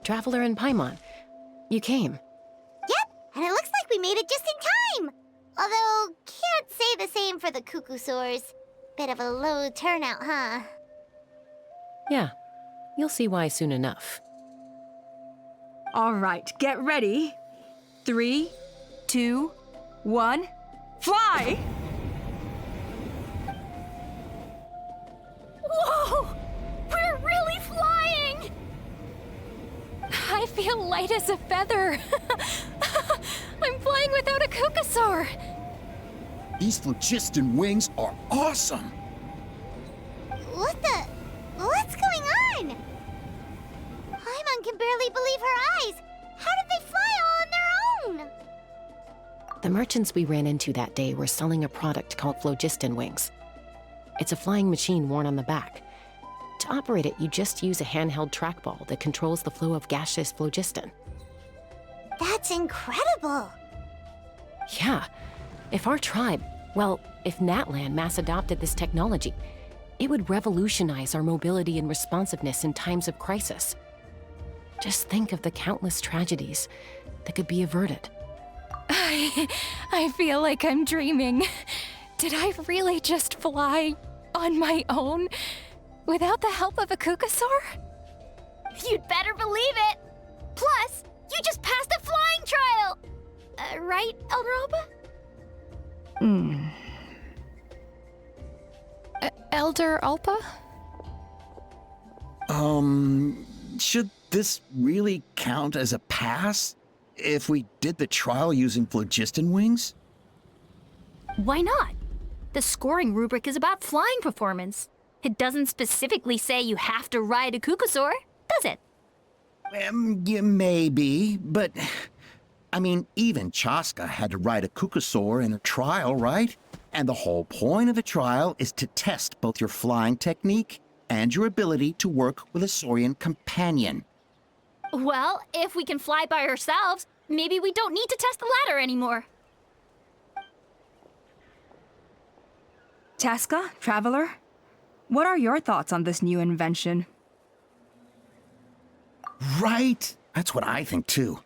Traveler and Paimon. You came. Yep, and it looks like we made it just in time. Although, can't say the same for the Cuckoosaurs. Bit of a low turnout, huh? Yeah, you'll see why soon enough. All right, get ready. 3, 2, 1, fly! Whoa! We're really flying! I feel light as a feather. I'm flying without a Cuckoosaur. These phlogiston wings are awesome! What's going on? Paimon can barely believe her eyes. How did they fly all on their own? The merchants we ran into that day were selling a product called phlogiston wings. It's a flying machine worn on the back. To operate it, you just use a handheld trackball that controls the flow of gaseous phlogiston. That's incredible. Yeah, if our tribe, if Natlan mass adopted this technology, it would revolutionize our mobility and responsiveness in times of crisis. Just think of the countless tragedies that could be averted. I feel like I'm dreaming. Did I really just fly on my own without the help of a Cuckoosaur? You'd better believe it. Plus, you just passed a flying trial. Right, Elder Alba? Elder Alpa? Should this really count as a pass? If we did the trial using phlogiston wings? Why not? The scoring rubric is about flying performance. It doesn't specifically say you have to ride a Cuckoosaur, does it? Yeah, maybe, but... I mean, even Chaska had to ride a Cuckoosaur in a trial, right? And the whole point of the trial is to test both your flying technique and your ability to work with a Saurian companion. Well, if we can fly by ourselves, maybe we don't need to test the ladder anymore. Chaska, Traveler, what are your thoughts on this new invention? Right? That's what I think, too.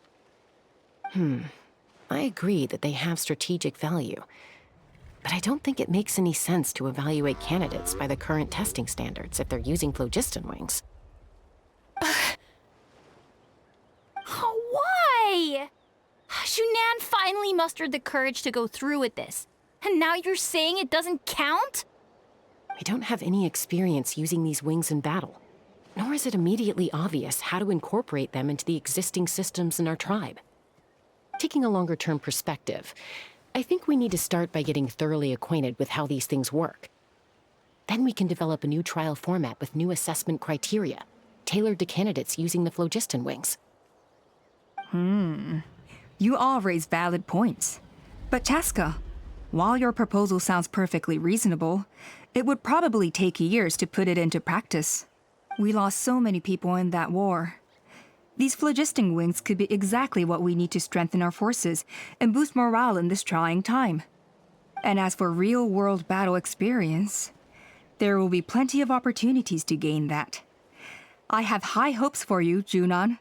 I agree that they have strategic value, but I don't think it makes any sense to evaluate candidates by the current testing standards if they're using phlogiston wings. Why? Shunan finally mustered the courage to go through with this, and now you're saying it doesn't count? I don't have any experience using these wings in battle, nor is it immediately obvious how to incorporate them into the existing systems in our tribe. Taking a longer-term perspective, I think we need to start by getting thoroughly acquainted with how these things work. Then we can develop a new trial format with new assessment criteria, tailored to candidates using the phlogiston wings. You all raise valid points. But Chaska, while your proposal sounds perfectly reasonable, it would probably take years to put it into practice. We lost so many people in that war. These phlogiston wings could be exactly what we need to strengthen our forces and boost morale in this trying time. And as for real-world battle experience, there will be plenty of opportunities to gain that. I have high hopes for you, Junon.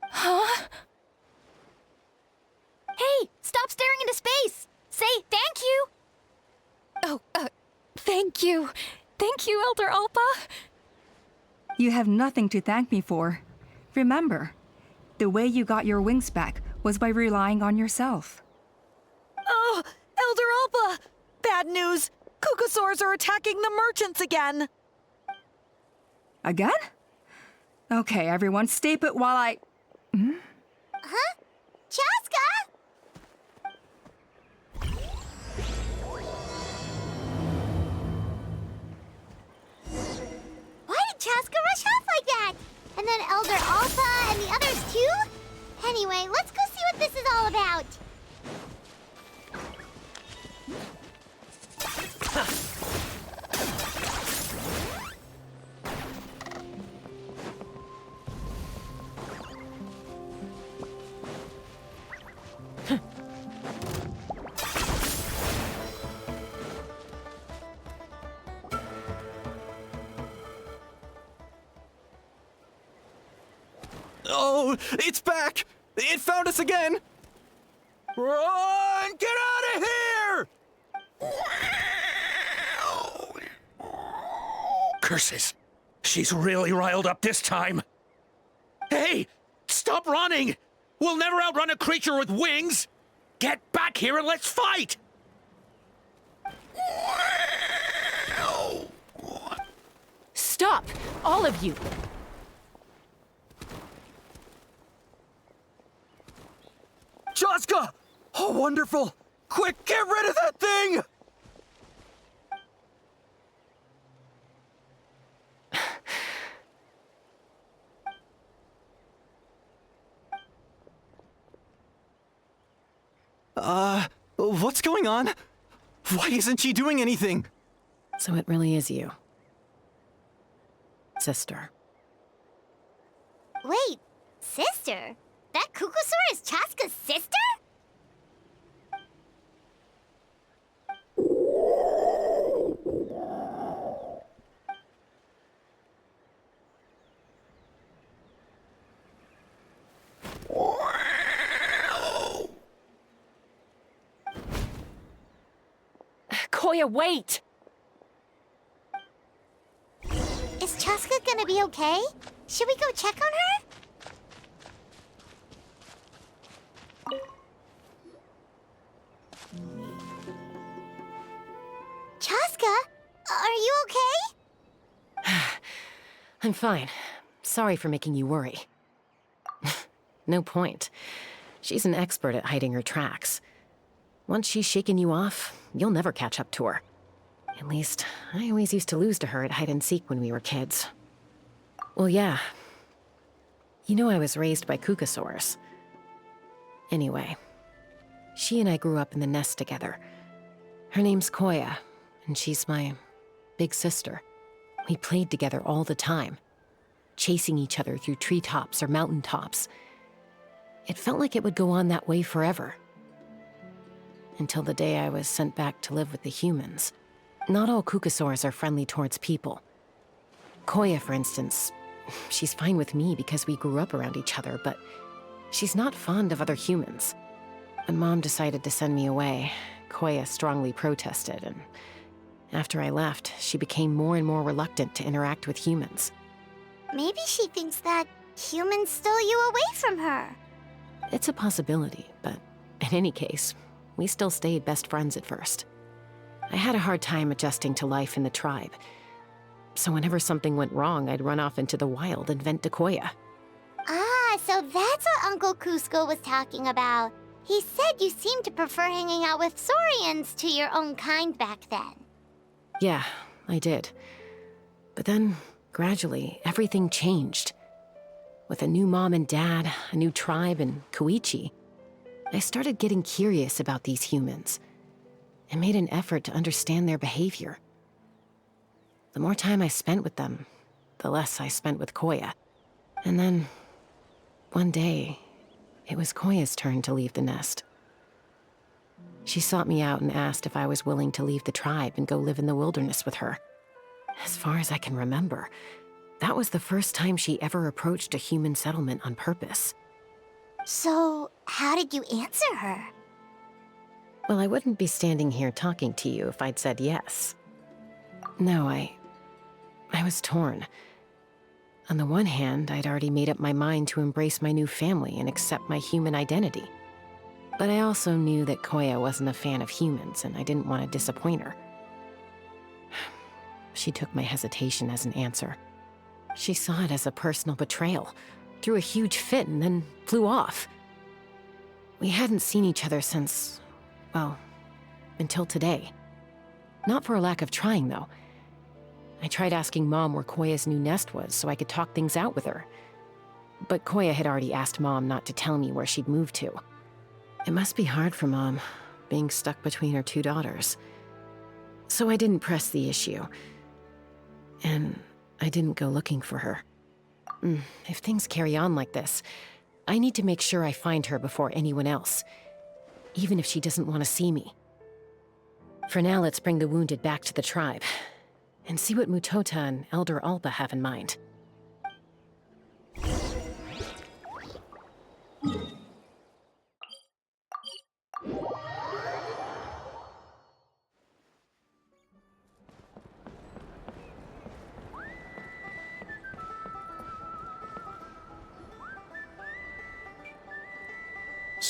Huh? Hey, stop staring into space! Say thank you! Oh, thank you. Thank you, Elder Alpa. You have nothing to thank me for. Remember, the way you got your wings back was by relying on yourself. Oh, Elder Alpa! Bad news! Cuckoosaurs are attacking the merchants again! Again? Okay, everyone, stay put while I... Huh? Chaska? Why did Chaska rush off like that? And then Elder Alpha and the others too? Anyway, let's go see what this is all about. Oh, it's back! It found us again! Run! Get out of here! Curses! She's really riled up this time. Hey! Stop running! We'll never outrun a creature with wings! Get back here and let's fight! Stop! All of you! Chaska! Oh, wonderful! Quick, get rid of that thing! What's going on? Why isn't she doing anything? So it really is you. Sister. Wait, sister? That Kukusaur is Chaska's sister? Koya, wait! Is Chaska gonna be okay? Should we go check on her? Chaska, are you okay? I'm fine. Sorry for making you worry. No point. She's an expert at hiding her tracks. Once she's shaken you off, you'll never catch up to her. At least, I always used to lose to her at hide-and-seek when we were kids. Well, yeah. You know I was raised by Kukusaurs. Anyway, she and I grew up in the nest together. Her name's Koya, and she's my big sister. We played together all the time, chasing each other through treetops or mountaintops. It felt like it would go on that way forever. Until the day I was sent back to live with the humans. Not all Kukusaurs are friendly towards people. Koya, for instance, she's fine with me because we grew up around each other, but she's not fond of other humans. When Mom decided to send me away, Koya strongly protested, and after I left, she became more and more reluctant to interact with humans. Maybe she thinks that humans stole you away from her. It's a possibility, but in any case, we still stayed best friends at first. I had a hard time adjusting to life in the tribe. So whenever something went wrong, I'd run off into the wild and vent to Koya. Ah, so that's what Uncle Cusco was talking about. He said you seemed to prefer hanging out with Saurians to your own kind back then. Yeah, I did. But then, gradually, everything changed. With a new mom and dad, a new tribe, and Koichi, I started getting curious about these humans and made an effort to understand their behavior. The more time I spent with them, the less I spent with Koya. And then, one day, it was Koya's turn to leave the nest. She sought me out and asked if I was willing to leave the tribe and go live in the wilderness with her. As far as I can remember, that was the first time she ever approached a human settlement on purpose. So, how did you answer her? Well, I wouldn't be standing here talking to you if I'd said yes. No, I was torn. On the one hand, I'd already made up my mind to embrace my new family and accept my human identity. But I also knew that Koya wasn't a fan of humans, and I didn't want to disappoint her. She took my hesitation as an answer. She saw it as a personal betrayal, threw a huge fit, and then flew off. We hadn't seen each other since, well, until today. Not for a lack of trying, though. I tried asking Mom where Koya's new nest was so I could talk things out with her. But Koya had already asked Mom not to tell me where she'd moved to. It must be hard for Mom, being stuck between her two daughters. So I didn't press the issue. And I didn't go looking for her. If things carry on like this, I need to make sure I find her before anyone else, even if she doesn't want to see me. For now, let's bring the wounded back to the tribe, and see what Mutota and Elder Alba have in mind.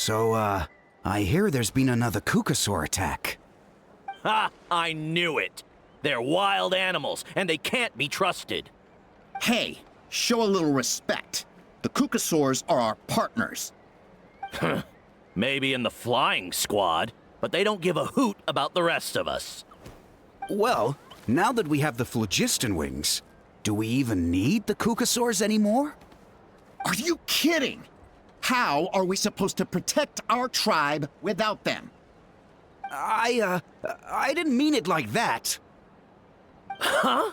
So, I hear there's been another Kukasaur attack. Ha! I knew it! They're wild animals, and they can't be trusted. Hey, show a little respect. The Kukasaurs are our partners. Maybe in the flying squad, but they don't give a hoot about the rest of us. Well, now that we have the phlogiston wings, do we even need the Kukasaurs anymore? Are you kidding? How are we supposed to protect our tribe without them? I didn't mean it like that. Huh?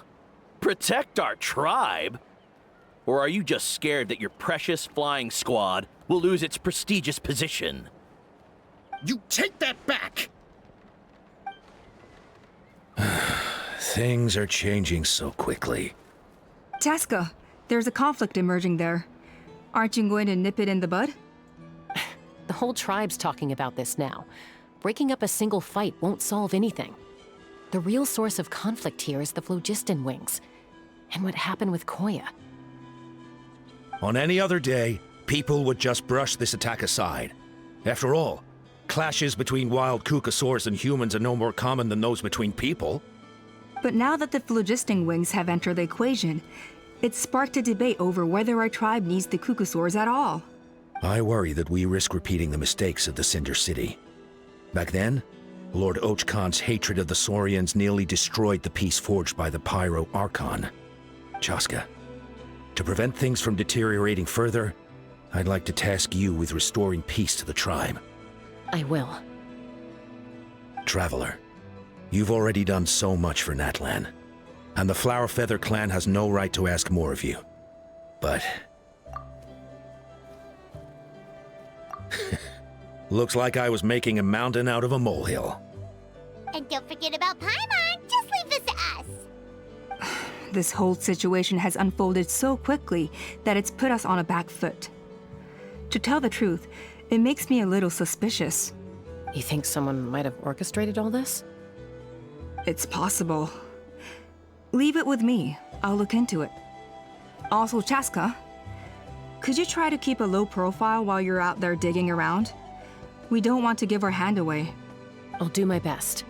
Protect our tribe? Or are you just scared that your precious flying squad will lose its prestigious position? You take that back! Things are changing so quickly. Chaska, there's a conflict emerging there. Aren't you going to nip it in the bud? The whole tribe's talking about this now. Breaking up a single fight won't solve anything. The real source of conflict here is the phlogiston wings, and what happened with Koya. On any other day, people would just brush this attack aside. After all, clashes between wild Kukasaurs and humans are no more common than those between people. But now that the phlogiston wings have entered the equation, it's sparked a debate over whether our tribe needs the Kukasaurs at all. I worry that we risk repeating the mistakes of the Cinder City. Back then, Lord Ochkan's hatred of the Saurians nearly destroyed the peace forged by the Pyro Archon. Chaska, to prevent things from deteriorating further, I'd like to task you with restoring peace to the tribe. I will. Traveler, you've already done so much for Natlan, and the Flower Feather clan has no right to ask more of you. But... looks like I was making a mountain out of a molehill. And don't forget about Paimon. Just leave this to us. This whole situation has unfolded so quickly that it's put us on a back foot. To tell the truth, it makes me a little suspicious. You think someone might have orchestrated all this? It's possible. Leave it with me. I'll look into it. Also, Chaska, could you try to keep a low profile while you're out there digging around? We don't want to give our hand away. I'll do my best.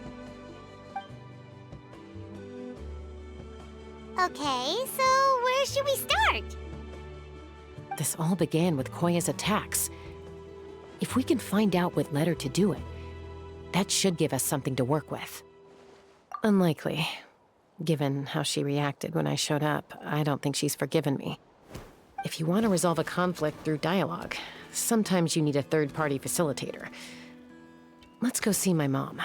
Okay, so where should we start? This all began with Koya's attacks. If we can find out what led her to do it, that should give us something to work with. Unlikely. Given how she reacted when I showed up, I don't think she's forgiven me. If you want to resolve a conflict through dialogue, sometimes you need a third-party facilitator. Let's go see my mom.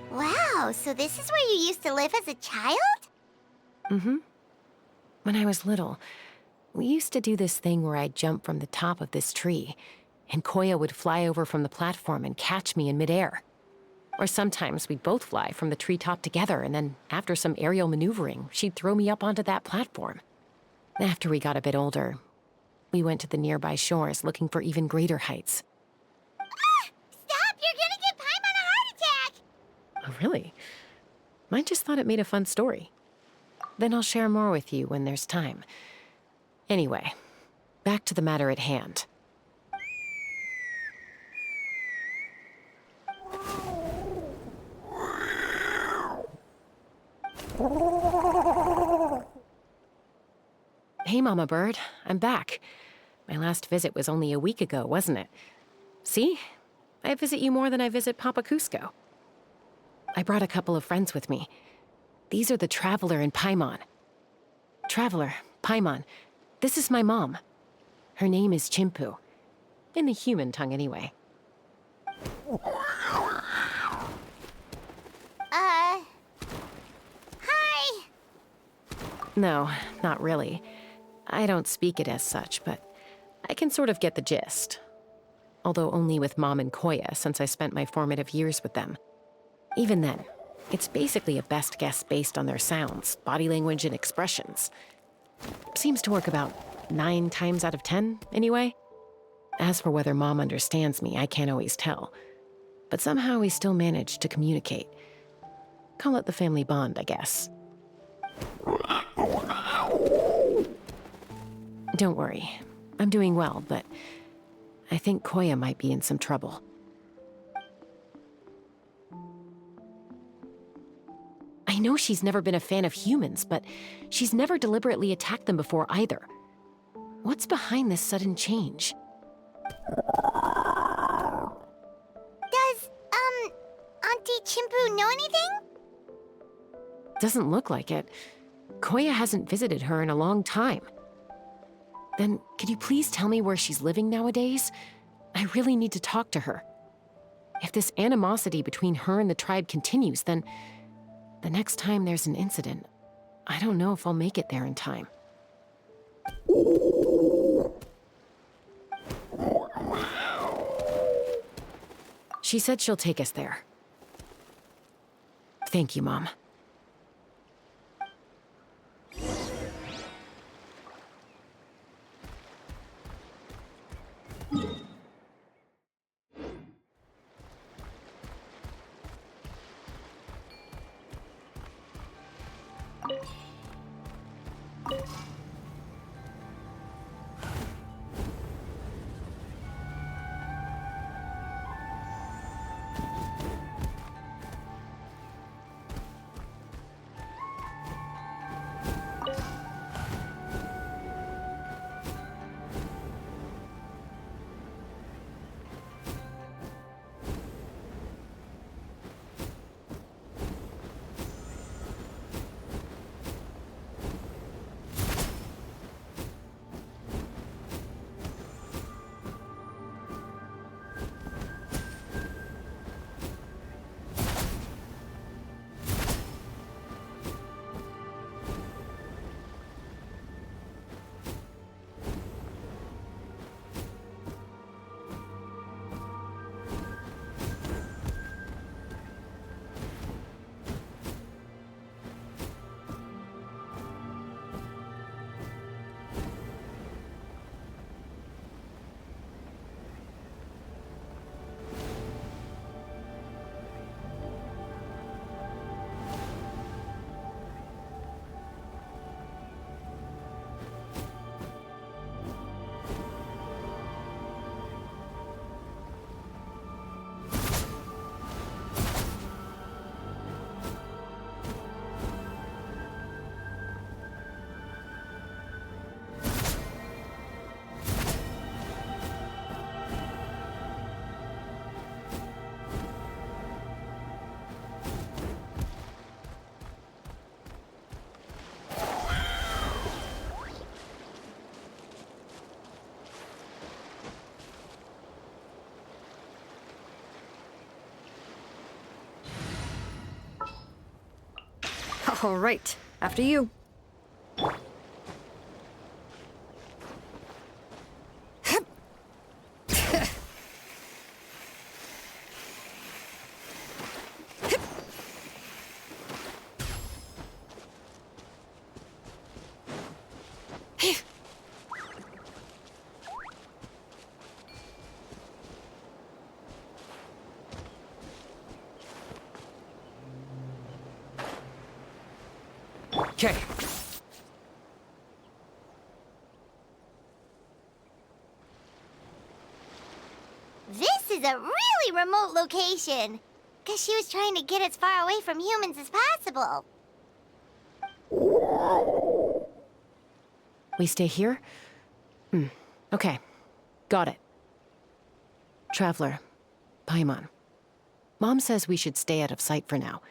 Wow, so this is where you used to live as a child? Mm-hmm. When I was little, we used to do this thing where I'd jump from the top of this tree, and Koya would fly over from the platform and catch me in midair. Or sometimes we'd both fly from the treetop together, and then after some aerial maneuvering, she'd throw me up onto that platform. After we got a bit older, we went to the nearby shores looking for even greater heights. Ah! Stop! You're gonna give Paimon a heart attack! Oh, really? I just thought it made a fun story. Then I'll share more with you when there's time. Anyway, back to the matter at hand. Hey, Mama Bird. I'm back. My last visit was only a week ago, wasn't it? See? I visit you more than I visit Papa Cusco. I brought a couple of friends with me. These are the Traveler and Paimon. Traveler, Paimon, this is my mom. Her name is Chimpu. In the human tongue, anyway. Hi! No, not really. I don't speak it as such, but I can sort of get the gist. Although only with Mom and Koya, since I spent my formative years with them. Even then, it's basically a best guess based on their sounds, body language, and expressions. Seems to work about 9 times out of 10, anyway. As for whether Mom understands me, I can't always tell. But somehow we still manage to communicate. Call it the family bond, I guess. Don't worry. I'm doing well, but I think Koya might be in some trouble. I know she's never been a fan of humans, but she's never deliberately attacked them before either. What's behind this sudden change? Does, Auntie Chimpu know anything? Doesn't look like it. Koya hasn't visited her in a long time. Then, could you please tell me where she's living nowadays? I really need to talk to her. If this animosity between her and the tribe continues, then the next time there's an incident, I don't know if I'll make it there in time. She said she'll take us there. Thank you, Mom. All right, after you. Okay. This is a really remote location. Guess she was trying to get as far away from humans as possible. We stay here? Okay. Got it. Traveler, Paimon. Mom says we should stay out of sight for now.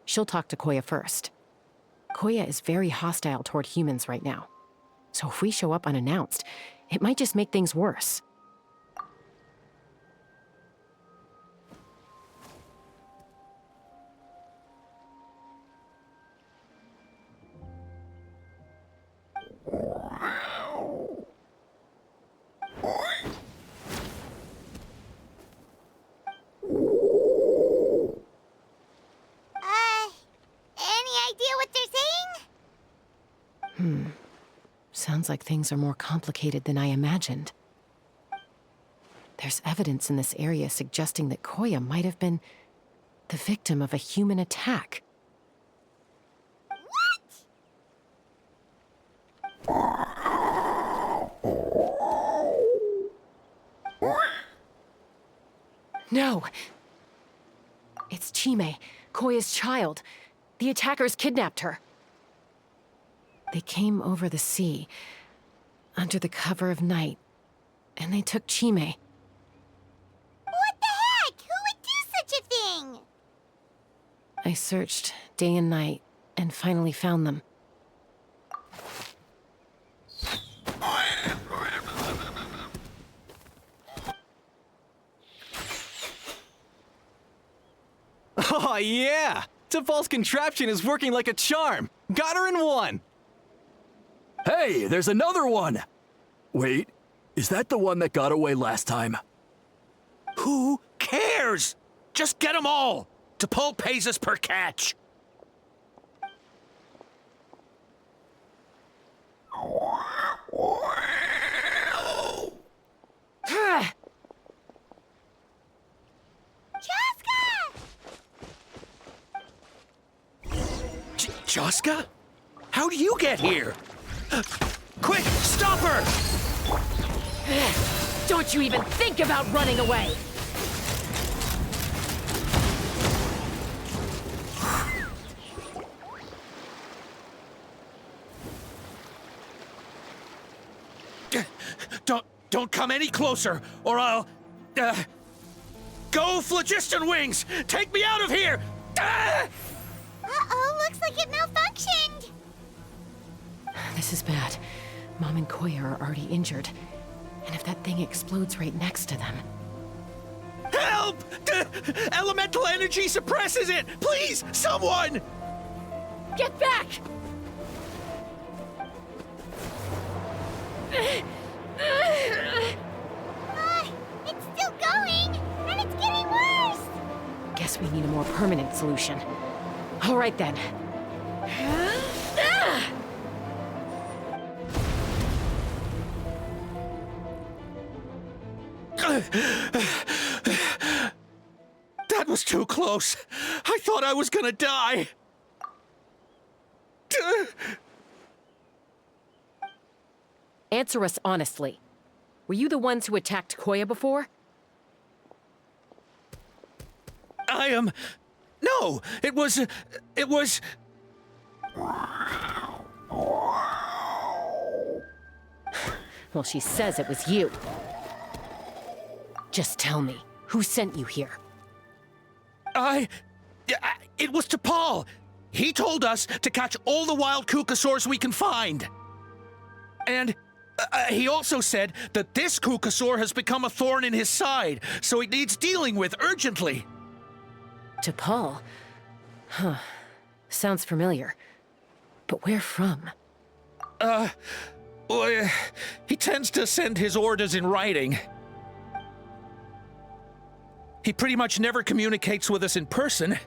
She'll talk to Koya first. Koya is very hostile toward humans right now. So if we show up unannounced, it might just make things worse. Any idea what they're saying? Sounds like things are more complicated than I imagined. There's evidence in this area suggesting that Koya might have been the victim of a human attack. No! It's Chime, Koya's child. The attackers kidnapped her. They came over the sea, under the cover of night, and they took Chime. What the heck? Who would do such a thing? I searched day and night, and finally found them. Oh, yeah! T'Pol's contraption is working like a charm. Got her in one. Hey, there's another one! Wait, is that the one that got away last time? Who cares? Just get them all. T'Pol pays us per catch. Chaska? How do you get here? Quick, stop her! Don't you even think about running away! Don't come any closer, or I'll... Go, Phlogiston Wings! Take me out of here! Uh-oh, looks like it malfunctioned. This is bad. Mom and Koya are already injured. And if that thing explodes right next to them... Help! Elemental energy suppresses it! Please, someone! Get back! It's still going, and it's getting worse. Guess we need a more permanent solution. All right then. That was too close. I thought I was gonna die. Answer us honestly. Were you the ones who attacked Koya before? I am... No, it was... Well, she says it was you. Just tell me, who sent you here? It was T'Pol. He told us to catch all the wild Kukasaurs we can find. And he also said that this Kukasaur has become a thorn in his side, so it needs dealing with urgently. T'Pol? Huh. Sounds familiar. But where from? Well, he tends to send his orders in writing. He pretty much never communicates with us in person.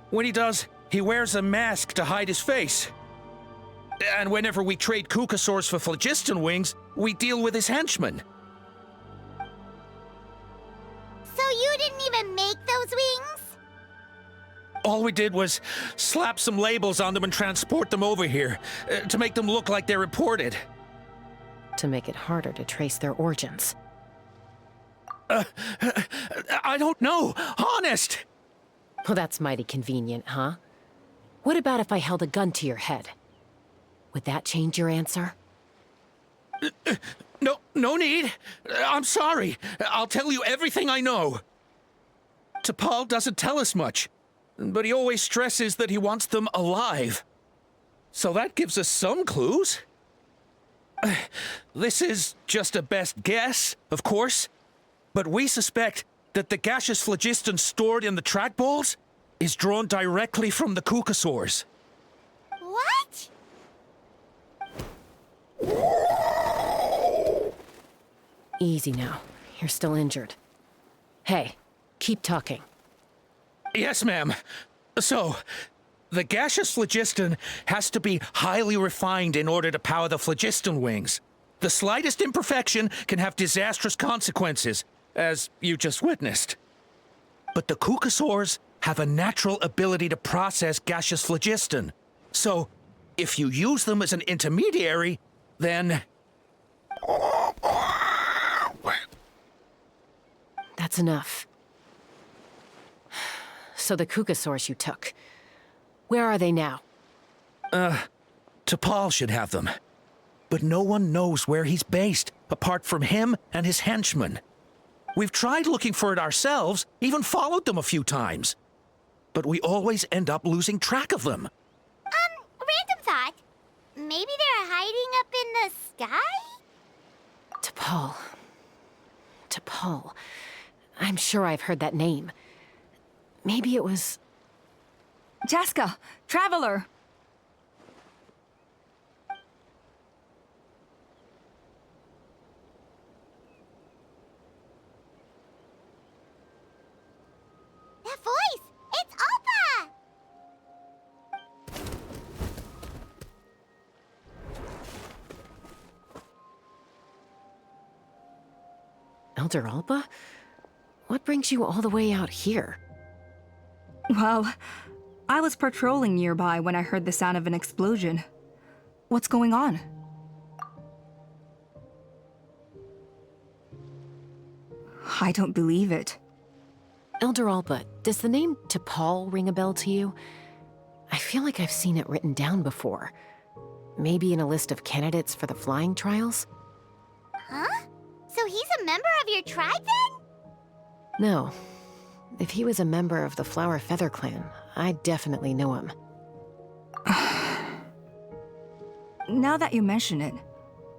When he does, he wears a mask to hide his face. And whenever we trade Kukasaurs for Phlogiston Wings, we deal with his henchmen. So you didn't even make those wings? All we did was slap some labels on them and transport them over here, to make them look like they're imported. To make it harder to trace their origins. I don't know, honest! Well, that's mighty convenient, huh? What about if I held a gun to your head? Would that change your answer? No need. I'm sorry. I'll tell you everything I know. T'Pol doesn't tell us much, but he always stresses that he wants them alive. So that gives us some clues. This is just a best guess, of course, but we suspect that the gaseous phlogiston stored in the trackballs is drawn directly from the Kukasaurs. What? Easy now. You're still injured. Hey, keep talking. Yes, ma'am. So, the gaseous phlogiston has to be highly refined in order to power the phlogiston wings. The slightest imperfection can have disastrous consequences, as you just witnessed. But the Kukasaurs have a natural ability to process gaseous phlogiston. So, if you use them as an intermediary, then... That's enough. So the Kukasaurs you took, where are they now? T'Pol should have them. But no one knows where he's based, apart from him and his henchmen. We've tried looking for it ourselves, even followed them a few times. But we always end up losing track of them. Random thought. Maybe they're hiding up in the sky? T'Pol. T'Pol. I'm sure I've heard that name. Maybe it was... Chaska, Traveler! That voice! It's Alpa! Elder Alba? What brings you all the way out here? Well, I was patrolling nearby when I heard the sound of an explosion. What's going on? I don't believe it. Elder Alba, does the name T'Pol ring a bell to you? I feel like I've seen it written down before. Maybe in a list of candidates for the flying trials? Huh? So he's a member of your tribe then? No. If he was a member of the Flower Feather clan, I'd definitely know him. Now that you mention it,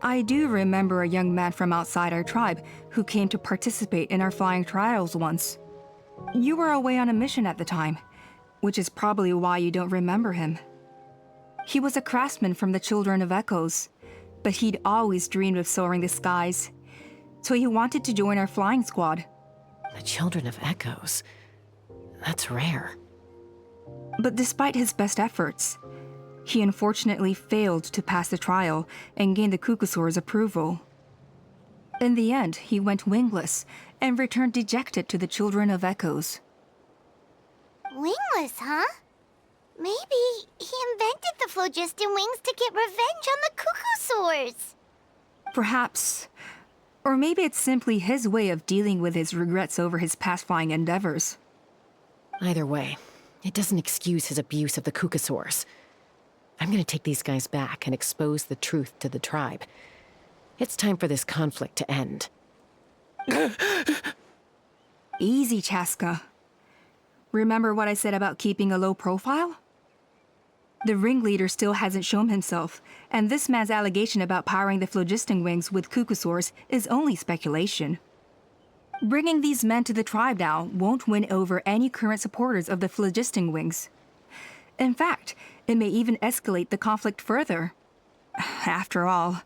I do remember a young man from outside our tribe who came to participate in our flying trials once. You were away on a mission at the time, which is probably why you don't remember him. He was a craftsman from the Children of Echoes, but he'd always dreamed of soaring the skies, so he wanted to join our flying squad. The Children of Echoes? That's rare. But despite his best efforts, he unfortunately failed to pass the trial and gain the Kukasaur's approval. In the end, he went wingless and returned dejected to the Children of Echoes. Wingless, huh? Maybe he invented the phlogiston wings to get revenge on the Kukasaurs. Perhaps. Or maybe it's simply his way of dealing with his regrets over his past flying endeavors. Either way, it doesn't excuse his abuse of the Kukasaurs. I'm gonna take these guys back and expose the truth to the tribe. It's time for this conflict to end. Easy, Chaska. Remember what I said about keeping a low profile? The ringleader still hasn't shown himself, and this man's allegation about powering the phlogiston wings with Kukasaurs is only speculation. Bringing these men to the tribe now won't win over any current supporters of the phlogiston wings. In fact, it may even escalate the conflict further. After all,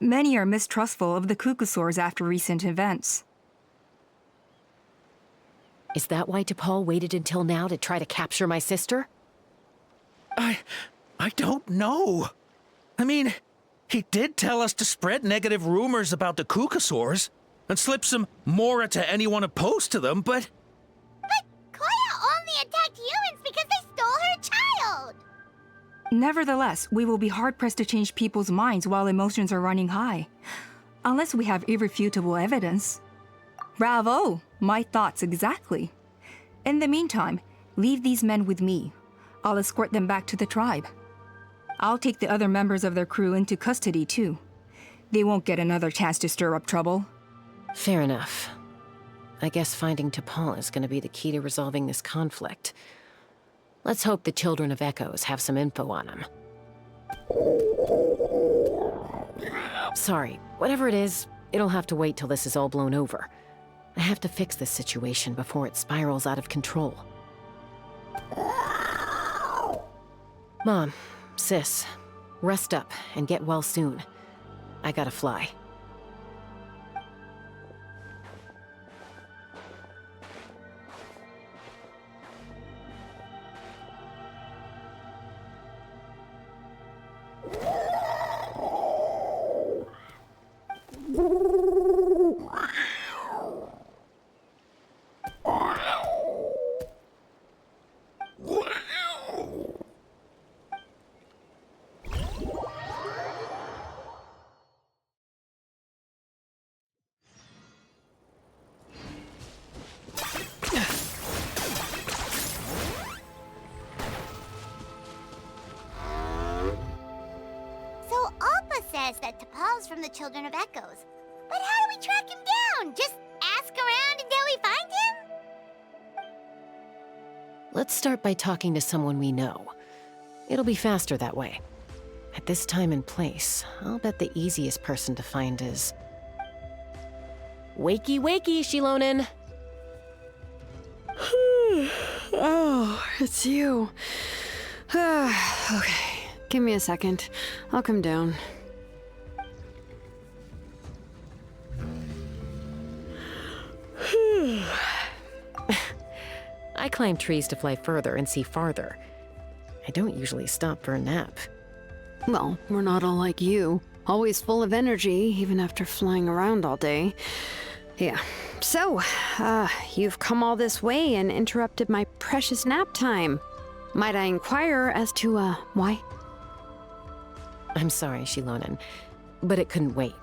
many are mistrustful of the Kukasaurs after recent events. Is that why T'Pol waited until now to try to capture my sister? I don't know. I mean, he did tell us to spread negative rumors about the Kukasaurs and slip some Mora to anyone opposed to them, but... But Koya only attacked humans because they Nevertheless, we will be hard-pressed to change people's minds while emotions are running high. Unless we have irrefutable evidence. Bravo! My thoughts exactly. In the meantime, leave these men with me. I'll escort them back to the tribe. I'll take the other members of their crew into custody too. They won't get another chance to stir up trouble. Fair enough. I guess finding T'Pol is going to be the key to resolving this conflict. Let's hope the Children of Echoes have some info on him. Sorry, whatever it is, it'll have to wait till this is all blown over. I have to fix this situation before it spirals out of control. Mom, Sis, rest up and get well soon. I gotta fly. That T'Pol's from the Children of Echoes. But how do we track him down? Just ask around until we find him? Let's start by talking to someone we know. It'll be faster that way. At this time and place, I'll bet the easiest person to find is... Wakey, wakey, Shilonen! Oh, it's you. Okay, give me a second. I'll come down. I climb trees to fly further and see farther. I don't usually stop for a nap. Well, we're not all like you. Always full of energy, even after flying around all day. Yeah. So, you've come all this way and interrupted my precious nap time. Might I inquire as to, why? I'm sorry, Shilonen, but it couldn't wait.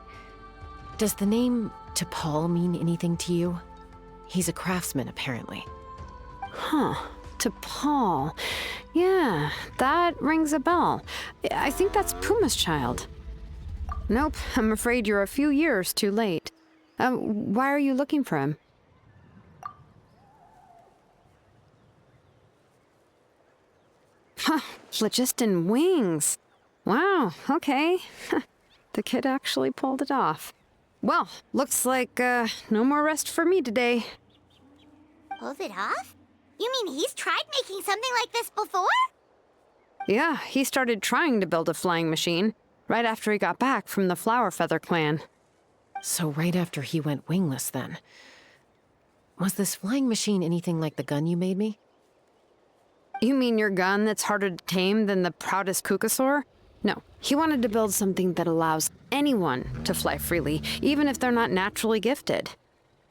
Does the name T'Pol mean anything to you? He's a craftsman, apparently. Huh. T'Pol. Yeah, that rings a bell. I think that's Puma's child. Nope, I'm afraid you're a few years too late. Why are you looking for him? Huh, phlogiston wings. Wow, okay. The kid actually pulled it off. Well, looks like, no more rest for me today. Pulled it off? You mean he's tried making something like this before? Yeah, he started trying to build a flying machine right after he got back from the Flower Feather clan. So right after he went wingless, then. Was this flying machine anything like the gun you made me? You mean your gun that's harder to tame than the proudest Kukasaur? No, he wanted to build something that allows anyone to fly freely, even if they're not naturally gifted.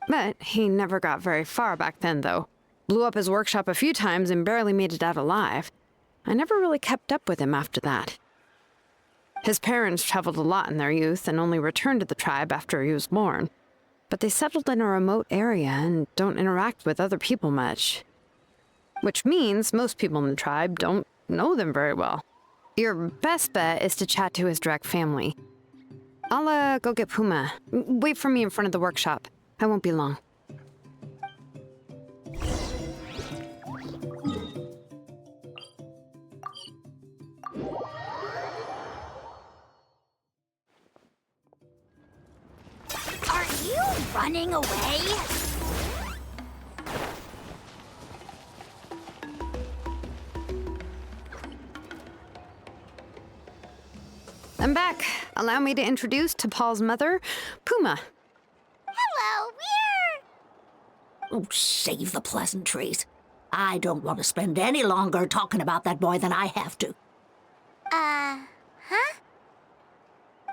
But he never got very far back then, though. Blew up his workshop a few times and barely made it out alive. I never really kept up with him after that. His parents traveled a lot in their youth and only returned to the tribe after he was born. But they settled in a remote area and don't interact with other people much. Which means most people in the tribe don't know them very well. Your best bet is to chat to his direct family. I'll, go get Puma. Wait for me in front of the workshop. I won't be long. Are you running away? I'm back. Allow me to introduce T'Pol's mother, Puma. Hello, we're... Oh, save the pleasantries. I don't want to spend any longer talking about that boy than I have to. Huh?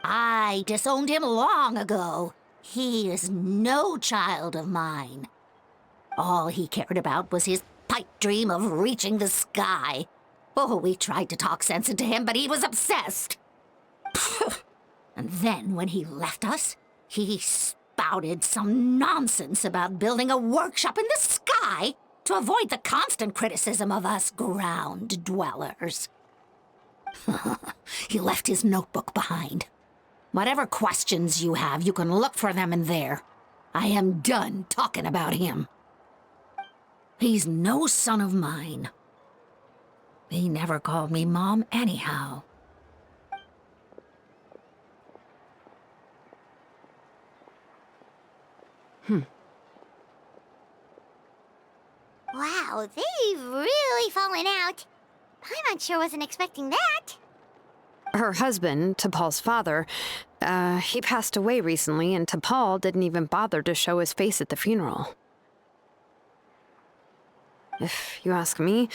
I disowned him long ago. He is no child of mine. All he cared about was his pipe dream of reaching the sky. Oh, we tried to talk sense into him, but he was obsessed. And then when he left us, he spouted some nonsense about building a workshop in the sky to avoid the constant criticism of us ground dwellers. He left his notebook behind. Whatever questions you have, you can look for them in there. I am done talking about him. He's no son of mine. He never called me Mom anyhow. Wow, they've really fallen out. Paimon sure wasn't expecting that. Her husband, T'Pol's father, he passed away recently, and T'Pol didn't even bother to show his face at the funeral. If you ask me,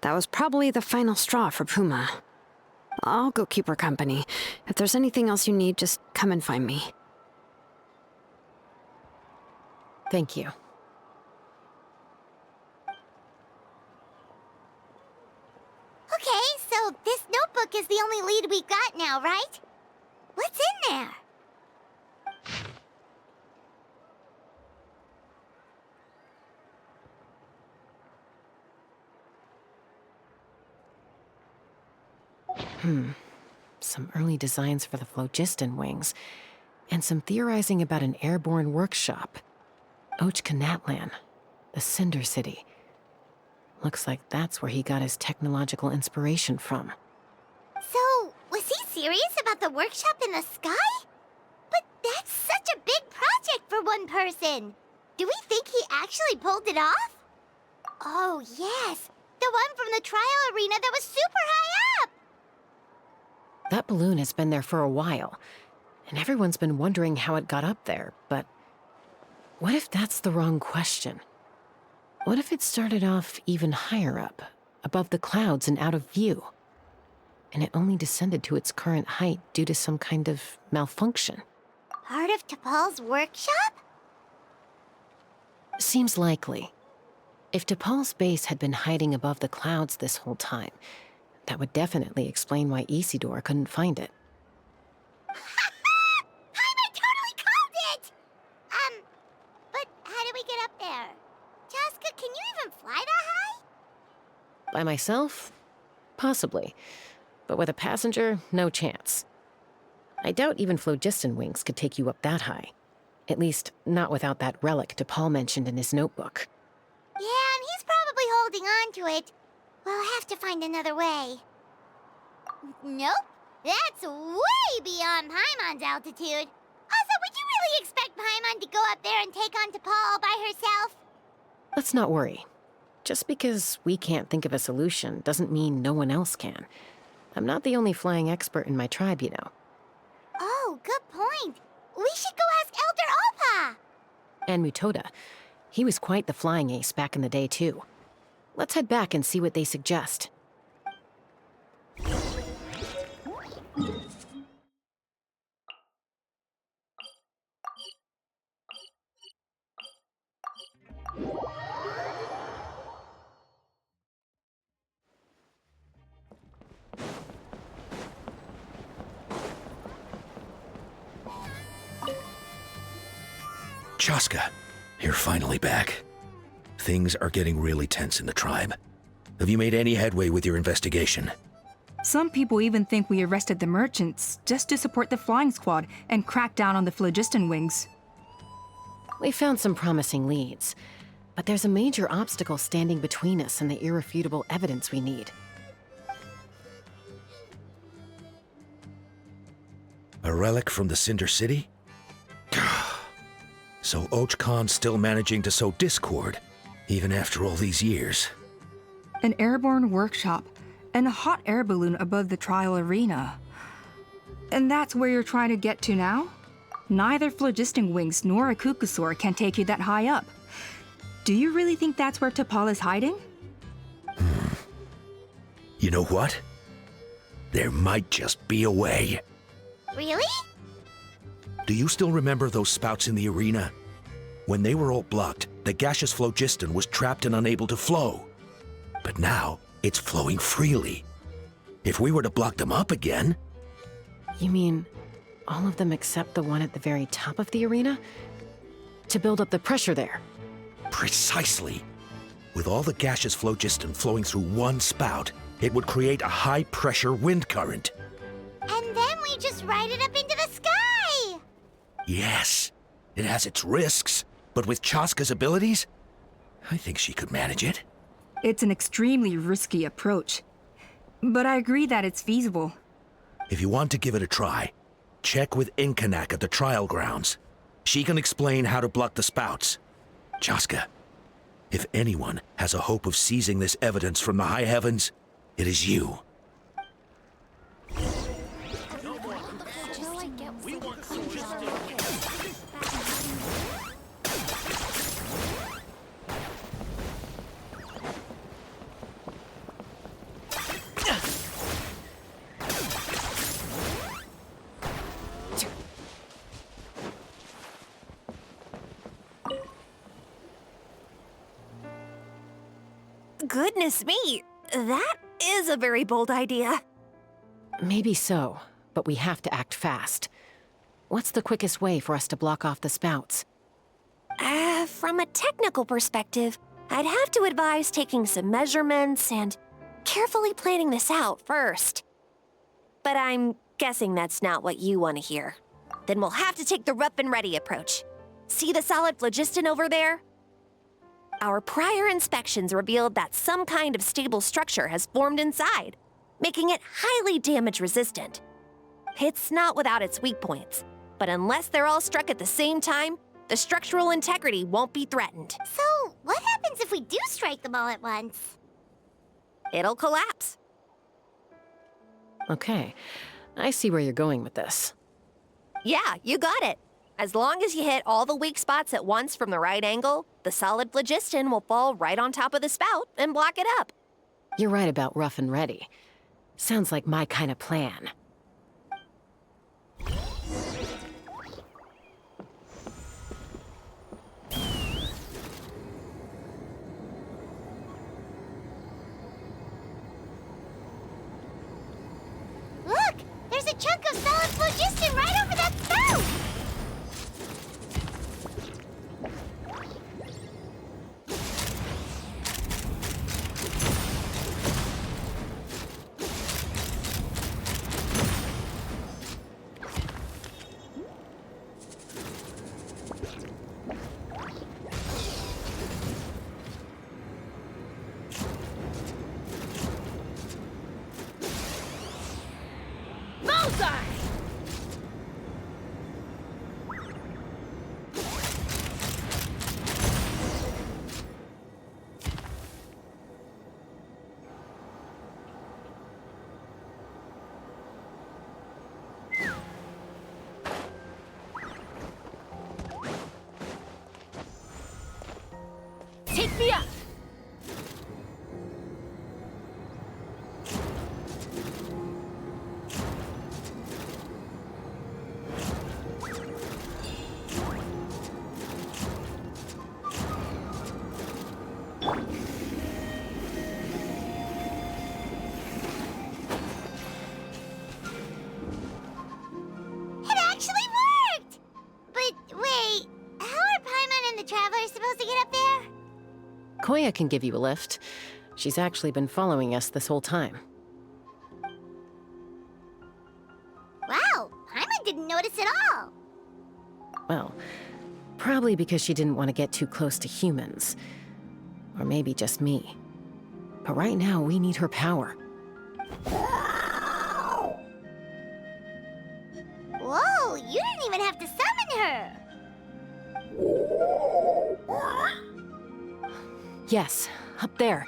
that was probably the final straw for Puma. I'll go keep her company. If there's anything else you need, just come and find me. Thank you. Okay, so this notebook is the only lead we've got now, right? What's in there? Some early designs for the phlogiston wings, and some theorizing about an airborne workshop. Ochkanatlan, the Cinder City. Looks like that's where he got his technological inspiration from. So, was he serious about the workshop in the sky? But that's such a big project for one person. Do we think he actually pulled it off? Oh, yes. The one from the trial arena that was super high up. That balloon has been there for a while, and everyone's been wondering how it got up there, but what if that's the wrong question? What if it started off even higher up, above the clouds and out of view, and it only descended to its current height due to some kind of malfunction? Part of T'Pol's workshop? Seems likely. If T'Pol's base had been hiding above the clouds this whole time, that would definitely explain why Isidore couldn't find it. Paimon totally called it! But how do we get up there? Chaska, can you even fly that high? By myself? Possibly. But with a passenger, no chance. I doubt even phlogiston wings could take you up that high. At least, not without that relic T'Pol mentioned in his notebook. Yeah, and he's probably holding on to it. We'll have to find another way. Nope. That's way beyond Paimon's altitude. Also, would you really expect Paimon to go up there and take on T'Pol all by herself? Let's not worry. Just because we can't think of a solution doesn't mean no one else can. I'm not the only flying expert in my tribe, you know. Oh, good point. We should go ask Elder Alpa. And Mutoda. He was quite the flying ace back in the day, too. Let's head back and see what they suggest. Chaska, you're finally back. Things are getting really tense in the tribe. Have you made any headway with your investigation? Some people even think we arrested the merchants just to support the flying squad and crack down on the phlogiston wings. We found some promising leads, but there's a major obstacle standing between us and the irrefutable evidence we need. A relic from the Cinder City? So Och Khan's still managing to sow discord, even after all these years. An airborne workshop and a hot air balloon above the trial arena. And that's where you're trying to get to now? Neither phlogiston wings nor a Kukusaur can take you that high up. Do you really think that's where T'Pol is hiding? You know what? There might just be a way. Really? Do you still remember those spouts in the arena? When they were all blocked, the gaseous phlogiston was trapped and unable to flow. But now, It's flowing freely. If we were to block them up again... You mean all of them except the one at the very top of the arena? To build up the pressure there? Precisely. With all the gaseous phlogiston flowing through one spout, it would create a high-pressure wind current. And then we just ride it up into the sky! Yes, it has its risks, but with Chaska's abilities, I think she could manage it. It's an extremely risky approach, but I agree that it's feasible. If you want to give it a try, check with Inkanak at the trial grounds. She can explain how to block the spouts. Chaska, if anyone has a hope of seizing this evidence from the high heavens, it is you. Goodness me, that is a very bold idea. Maybe so, but we have to act fast. What's the quickest way for us to block off the spouts? From a technical perspective, I'd have to advise taking some measurements and carefully planning this out first. But I'm guessing that's not what you want to hear. Then we'll have to take the rough and ready approach. See the solid phlogiston over there? Our prior inspections revealed that some kind of stable structure has formed inside, making it highly damage resistant. It's not without its weak points, but unless they're all struck at the same time, the structural integrity won't be threatened. So, what happens if we do strike them all at once? It'll collapse. Okay, I see where you're going with this. Yeah, you got it. As long as you hit all the weak spots at once from the right angle, the solid phlogiston will fall right on top of the spout and block it up. You're right about rough and ready. Sounds like my kind of plan. Look! There's a chunk of solid phlogiston right over that spout! Take me up! It actually worked! But wait, how are Paimon and the Traveler supposed to get up there? Koya can give you a lift. She's actually been following us this whole time. Wow, Paimon didn't notice at all. Well, probably because she didn't want to get too close to humans. Or maybe just me. But right now, we need her power. Whoa, you didn't even have to summon her! Yes, up there.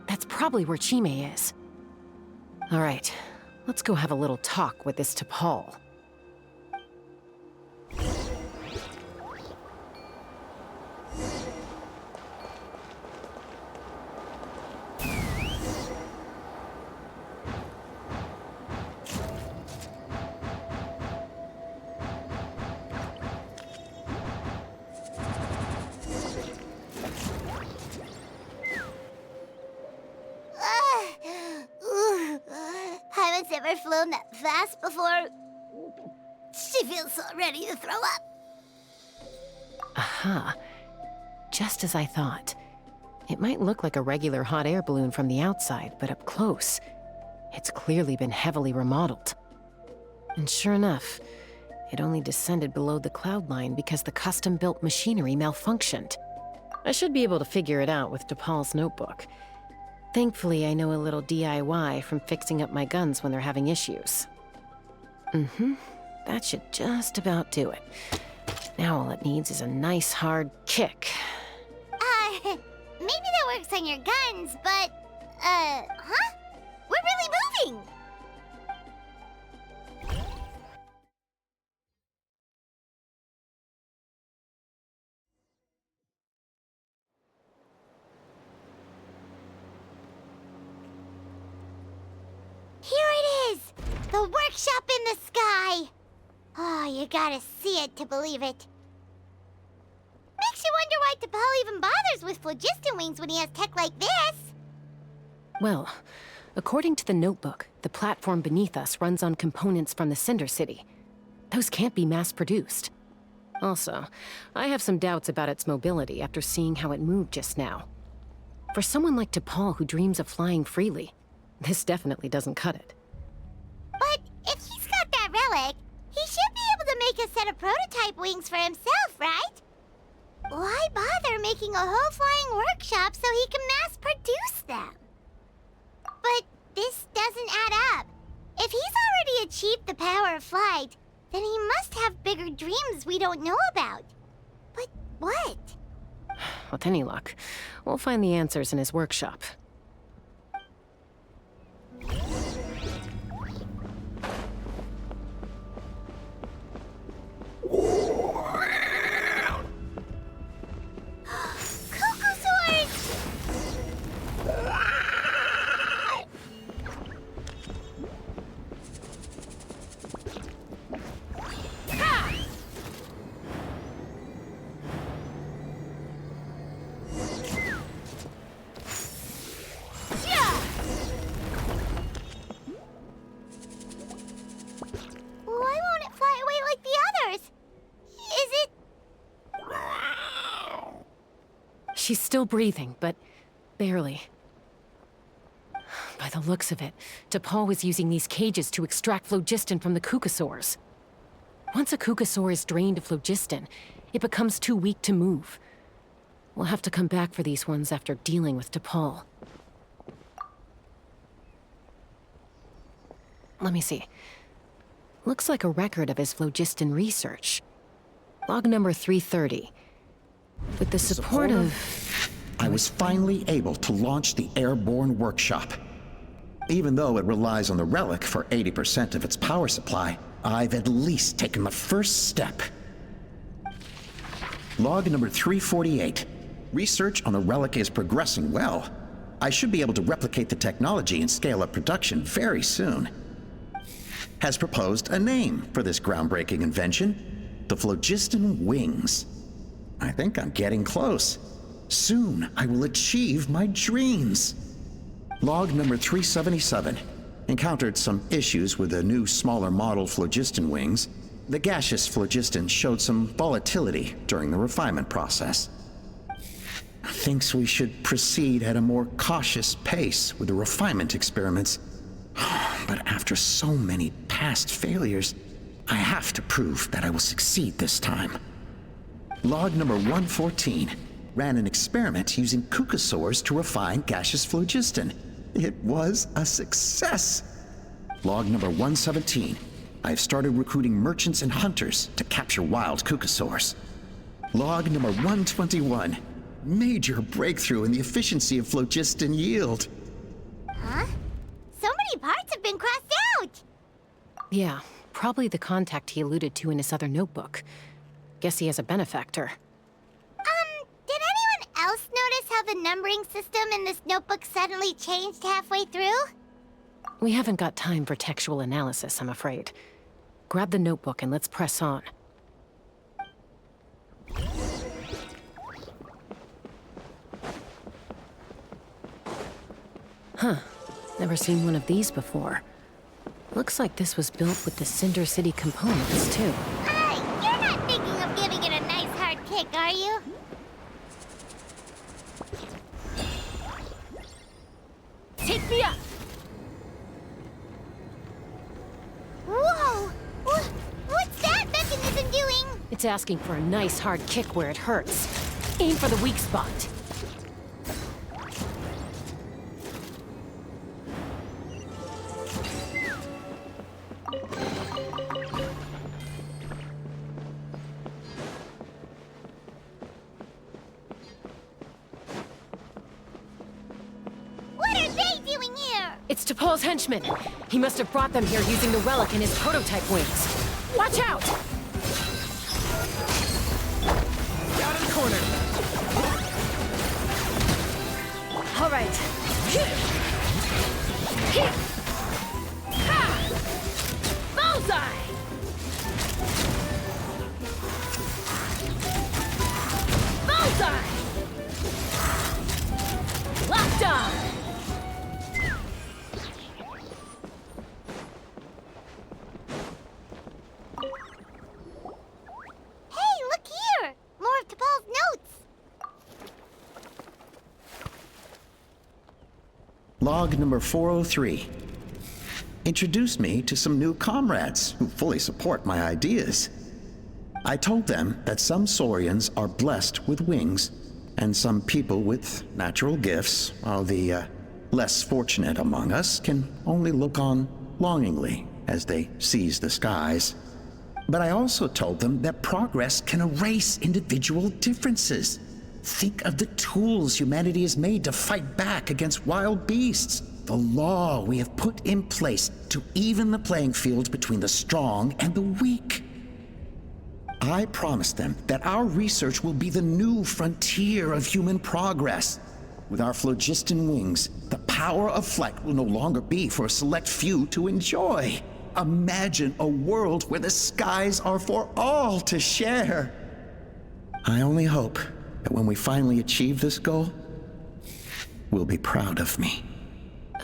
That's probably where Chime is. All right, let's go have a little talk with this T'Pol. Ugh, ever flown that fast before. She feels so ready to throw up. Aha. Just as I thought. It might look like a regular hot air balloon from the outside, but up close, it's clearly been heavily remodeled. And sure enough, it only descended below the cloud line because the custom-built machinery malfunctioned. I should be able to figure it out with DePaul's notebook. Thankfully, I know a little DIY from fixing up my guns when they're having issues. That should just about do it. Now all it needs is a nice hard kick. Maybe that works on your guns, but, huh? We're really moving! Here it is! The workshop in the sky! Oh, you gotta see it to believe it. Makes you wonder why T'Pol even bothers with phlogiston wings when he has tech like this. Well, according to the notebook, the platform beneath us runs on components from the Cinder City. Those can't be mass-produced. Also, I have some doubts about its mobility after seeing how it moved just now. For someone like T'Pol who dreams of flying freely, this definitely doesn't cut it. But if he's got that relic, he should be able to make a set of prototype wings for himself, right? Why bother making a whole flying workshop so he can mass-produce them? But this doesn't add up. If he's already achieved the power of flight, then he must have bigger dreams we don't know about. But what? With any luck, we'll find the answers in his workshop. She's still breathing, but barely. By the looks of it, T'Pol was using these cages to extract phlogiston from the Kukasaurs. Once a Kukasaur is drained of phlogiston, it becomes too weak to move. We'll have to come back for these ones after dealing with T'Pol. Let me see. Looks like a record of his phlogiston research. Log number 330. With the support of... I was finally able to launch the airborne workshop. Even though it relies on the relic for 80% of its power supply, I've at least taken the first step. Log number 348. Research on the relic is progressing well. I should be able to replicate the technology and scale up production very soon. Has proposed a name for this groundbreaking invention: the phlogiston wings. I think I'm getting close. Soon, I will achieve my dreams. Log number 377. Encountered some issues with the new, smaller model phlogiston wings. The gaseous phlogiston showed some volatility during the refinement process. Thinks we should proceed at a more cautious pace with the refinement experiments. But after so many past failures, I have to prove that I will succeed this time. Log number 114. Ran an experiment using Kukasaurs to refine gaseous phlogiston. It was a success. Log number 117. I've started recruiting merchants and hunters to capture wild Kukasaurs. Log number 121. Major breakthrough in the efficiency of phlogiston yield. Huh? So many parts have been crossed out! Yeah, probably the contact he alluded to in his other notebook. Guess he has a benefactor. Did anyone else notice how the numbering system in this notebook suddenly changed halfway through? We haven't got time for textual analysis, I'm afraid. Grab the notebook and let's press on. Huh. Never seen one of these before. Looks like this was built with the Cinder City components, too. You're not thinking of giving it a nice hard kick, are you? Take me up! Whoa! What's that mechanism doing? It's asking for a nice hard kick where it hurts. Aim for the weak spot. What are they doing here? It's T'Pol's henchman. He must have brought them here using the relic in his prototype wings. Watch out! Down in the corner. All right. Bullseye! Bullseye! Locked on! Hey, look here! More of T'Pol's notes! Log number 403. Introduced me to some new comrades who fully support my ideas. I told them that some Saurians are blessed with wings, and some people with natural gifts, while the less fortunate among us can only look on longingly as they seize the skies. But I also told them that progress can erase individual differences. Think of the tools humanity has made to fight back against wild beasts. The law we have put in place to even the playing field between the strong and the weak. I promised them that our research will be the new frontier of human progress. With our phlogiston wings, the power of flight will no longer be for a select few to enjoy. Imagine a world where the skies are for all to share. I only hope that when we finally achieve this goal, we'll be proud of me.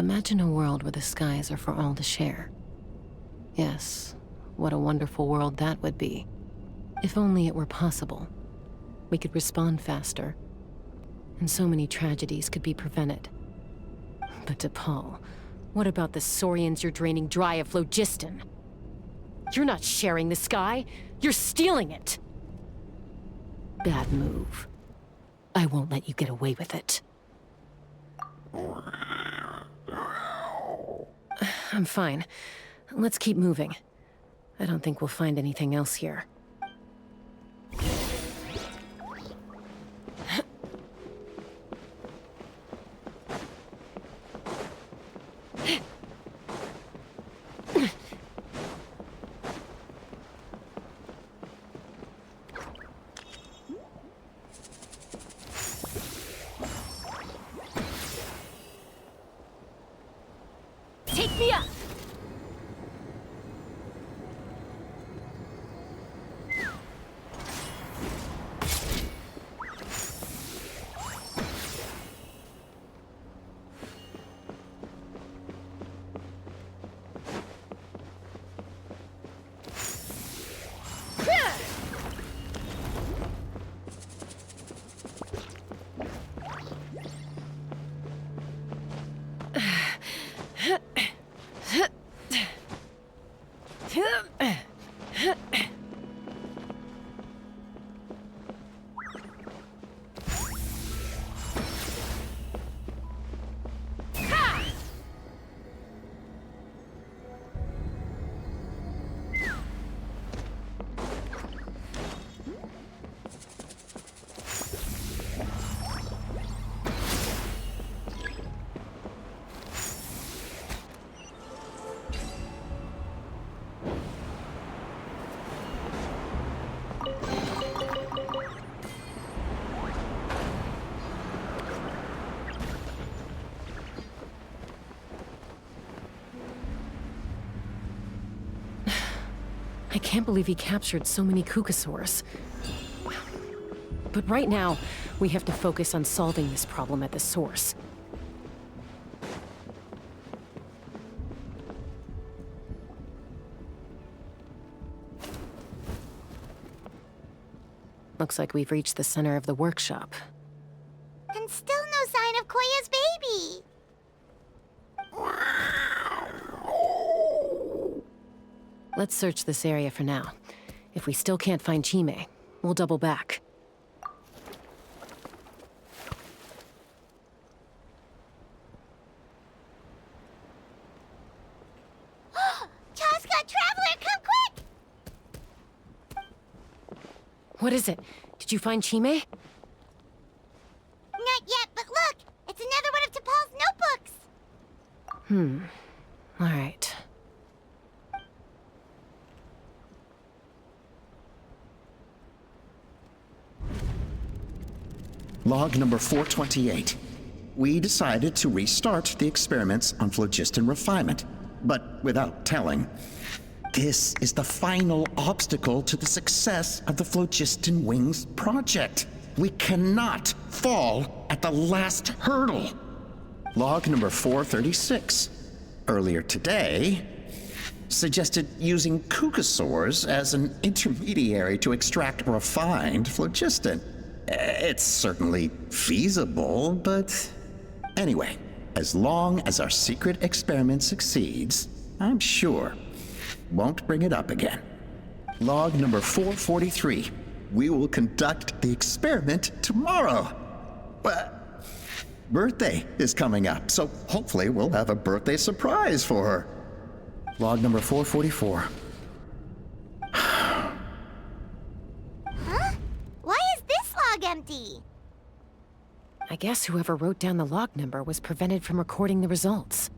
Imagine a world where the skies are for all to share. Yes, what a wonderful world that would be. If only it were possible. We could respond faster, and so many tragedies could be prevented. But T'Pol, what about the Saurians you're draining dry of phlogiston? You're not sharing the sky, you're stealing it! Bad move. I won't let you get away with it. I'm fine. Let's keep moving. I don't think we'll find anything else here. Take me up! I can't believe he captured so many Kukasaurs. But right now, we have to focus on solving this problem at the source. Looks like we've reached the center of the workshop. And still no sign of Koya's baby. Let's search this area for now. If we still can't find Chime, we'll double back. Chaska, Traveler, come quick! What is it? Did you find Chime? Not yet, but look! It's another one of T'Pol's notebooks! All right. Log number 428. We decided to restart the experiments on phlogiston refinement, but without telling. This is the final obstacle to the success of the Phlogiston Wings project. We cannot fall at the last hurdle. Log number 436. Earlier today, suggested using Kukasaurs as an intermediary to extract refined phlogiston. It's certainly feasible, but anyway, as long as our secret experiment succeeds, I'm sure won't bring it up again. Log number 443. We will conduct the experiment tomorrow. Birthday is coming up, so hopefully we'll have a birthday surprise for her. Log number 444. Huh? Why is this log empty? I guess whoever wrote down the log number was prevented from recording the results.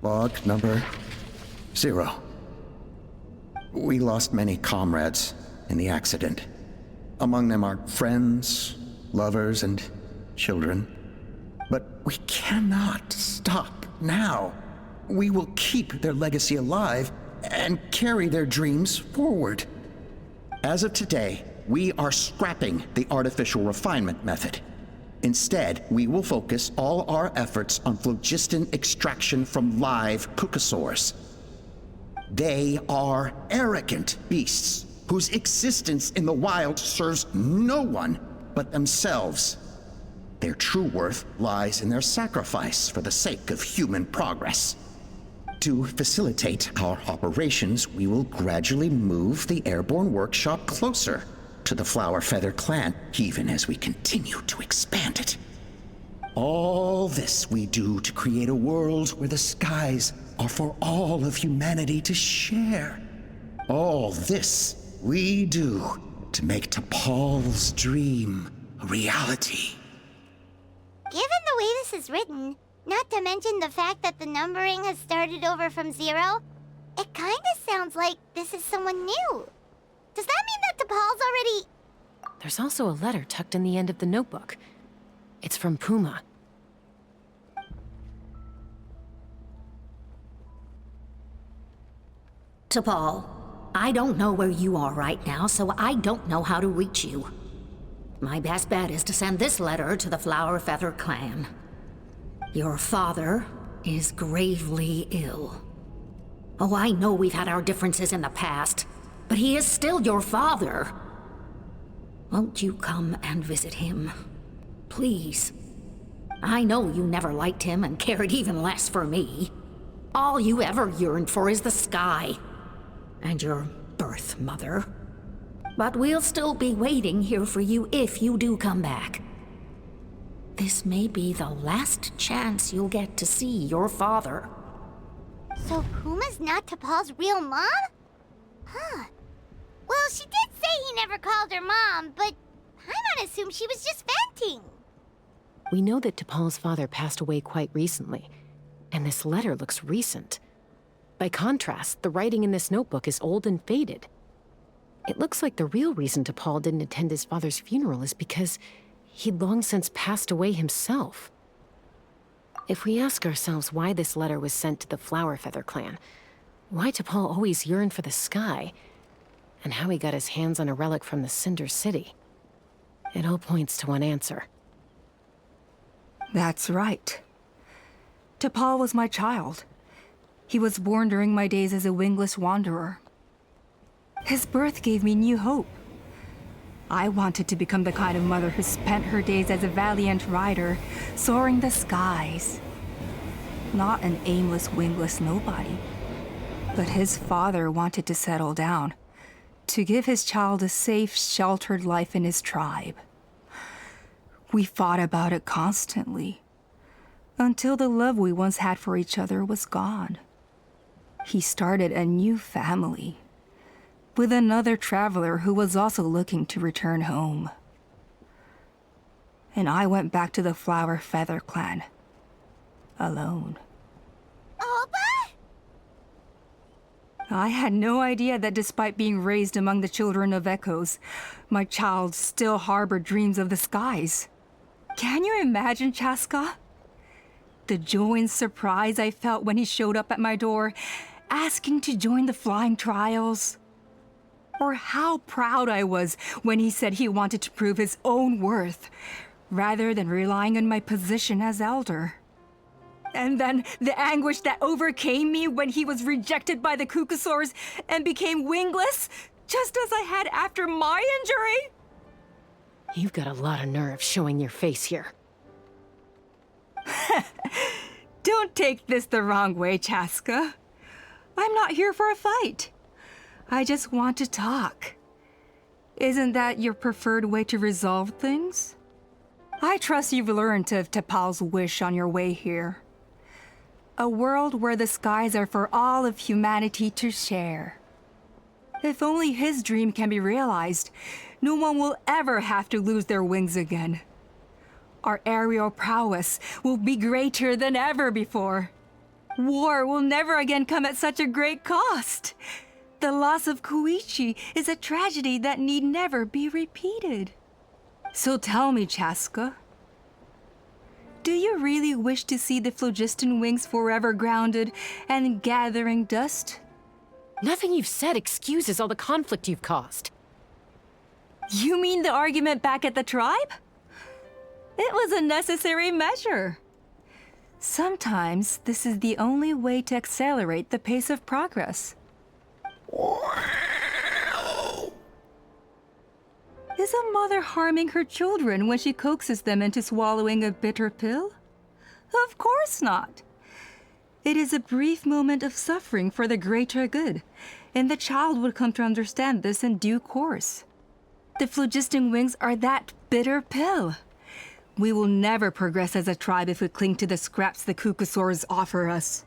Log number 0. We lost many comrades in the accident. Among them are friends, lovers, and children. But we cannot stop now. We will keep their legacy alive and carry their dreams forward. As of today, we are scrapping the artificial refinement method. Instead, we will focus all our efforts on phlogiston extraction from live Kukasaurs. They are arrogant beasts whose existence in the wild serves no one but themselves. Their true worth lies in their sacrifice for the sake of human progress. To facilitate our operations, we will gradually move the airborne workshop closer to the Flower Feather clan, even as we continue to expand it. All this we do to create a world where the skies are for all of humanity to share. All this we do to make T'Pol's dream a reality. Given the way this is written, not to mention the fact that the numbering has started over from 0, it kinda sounds like this is someone new. Does that mean that T'Pol's already... There's also a letter tucked in the end of the notebook. It's from Puma. T'Pol, I don't know where you are right now, so I don't know how to reach you. My best bet is to send this letter to the Flower Feather clan. Your father is gravely ill. Oh, I know we've had our differences in the past, but he is still your father. Won't you come and visit him? Please. I know you never liked him and cared even less for me. All you ever yearned for is the sky. And your birth mother. But we'll still be waiting here for you if you do come back. This may be the last chance you'll get to see your father. So Puma's not T'Pol's real mom? Huh. Well, she did say he never called her mom, but I might assume she was just venting. We know that T'Pol's father passed away quite recently, and this letter looks recent. By contrast, the writing in this notebook is old and faded. It looks like the real reason T'Pol didn't attend his father's funeral is because he'd long since passed away himself. If we ask ourselves why this letter was sent to the Flower Feather clan, why T'Pol always yearned for the sky, and how he got his hands on a relic from the Cinder City, it all points to one answer. That's right. T'Pol was my child. He was born during my days as a wingless wanderer. His birth gave me new hope. I wanted to become the kind of mother who spent her days as a valiant rider, soaring the skies. Not an aimless, wingless nobody. But his father wanted to settle down, to give his child a safe, sheltered life in his tribe. We fought about it constantly, until the love we once had for each other was gone. He started a new family, with another traveler who was also looking to return home. And I went back to the Flower Feather clan, alone. Alba? I had no idea that despite being raised among the children of echoes, my child still harbored dreams of the skies. Can you imagine, Chaska? The joy and surprise I felt when he showed up at my door, asking to join the flying trials. Or how proud I was when he said he wanted to prove his own worth, rather than relying on my position as elder. And then the anguish that overcame me when he was rejected by the Kukusaurs and became wingless, just as I had after my injury. You've got a lot of nerve showing your face here. Don't take this the wrong way, Chaska. I'm not here for a fight. I just want to talk. Isn't that your preferred way to resolve things? I trust you've learned of T'Pol's wish on your way here. A world where the skies are for all of humanity to share. If only his dream can be realized, no one will ever have to lose their wings again. Our aerial prowess will be greater than ever before. War will never again come at such a great cost. The loss of Koichi is a tragedy that need never be repeated. So tell me, Chaska, do you really wish to see the phlogiston wings forever grounded and gathering dust? Nothing you've said excuses all the conflict you've caused. You mean the argument back at the tribe? It was a necessary measure. Sometimes this is the only way to accelerate the pace of progress. Is a mother harming her children when she coaxes them into swallowing a bitter pill? Of course not. It is a brief moment of suffering for the greater good, and the child would come to understand this in due course. The phlogiston wings are that bitter pill. We will never progress as a tribe if we cling to the scraps the Kukusaurs offer us.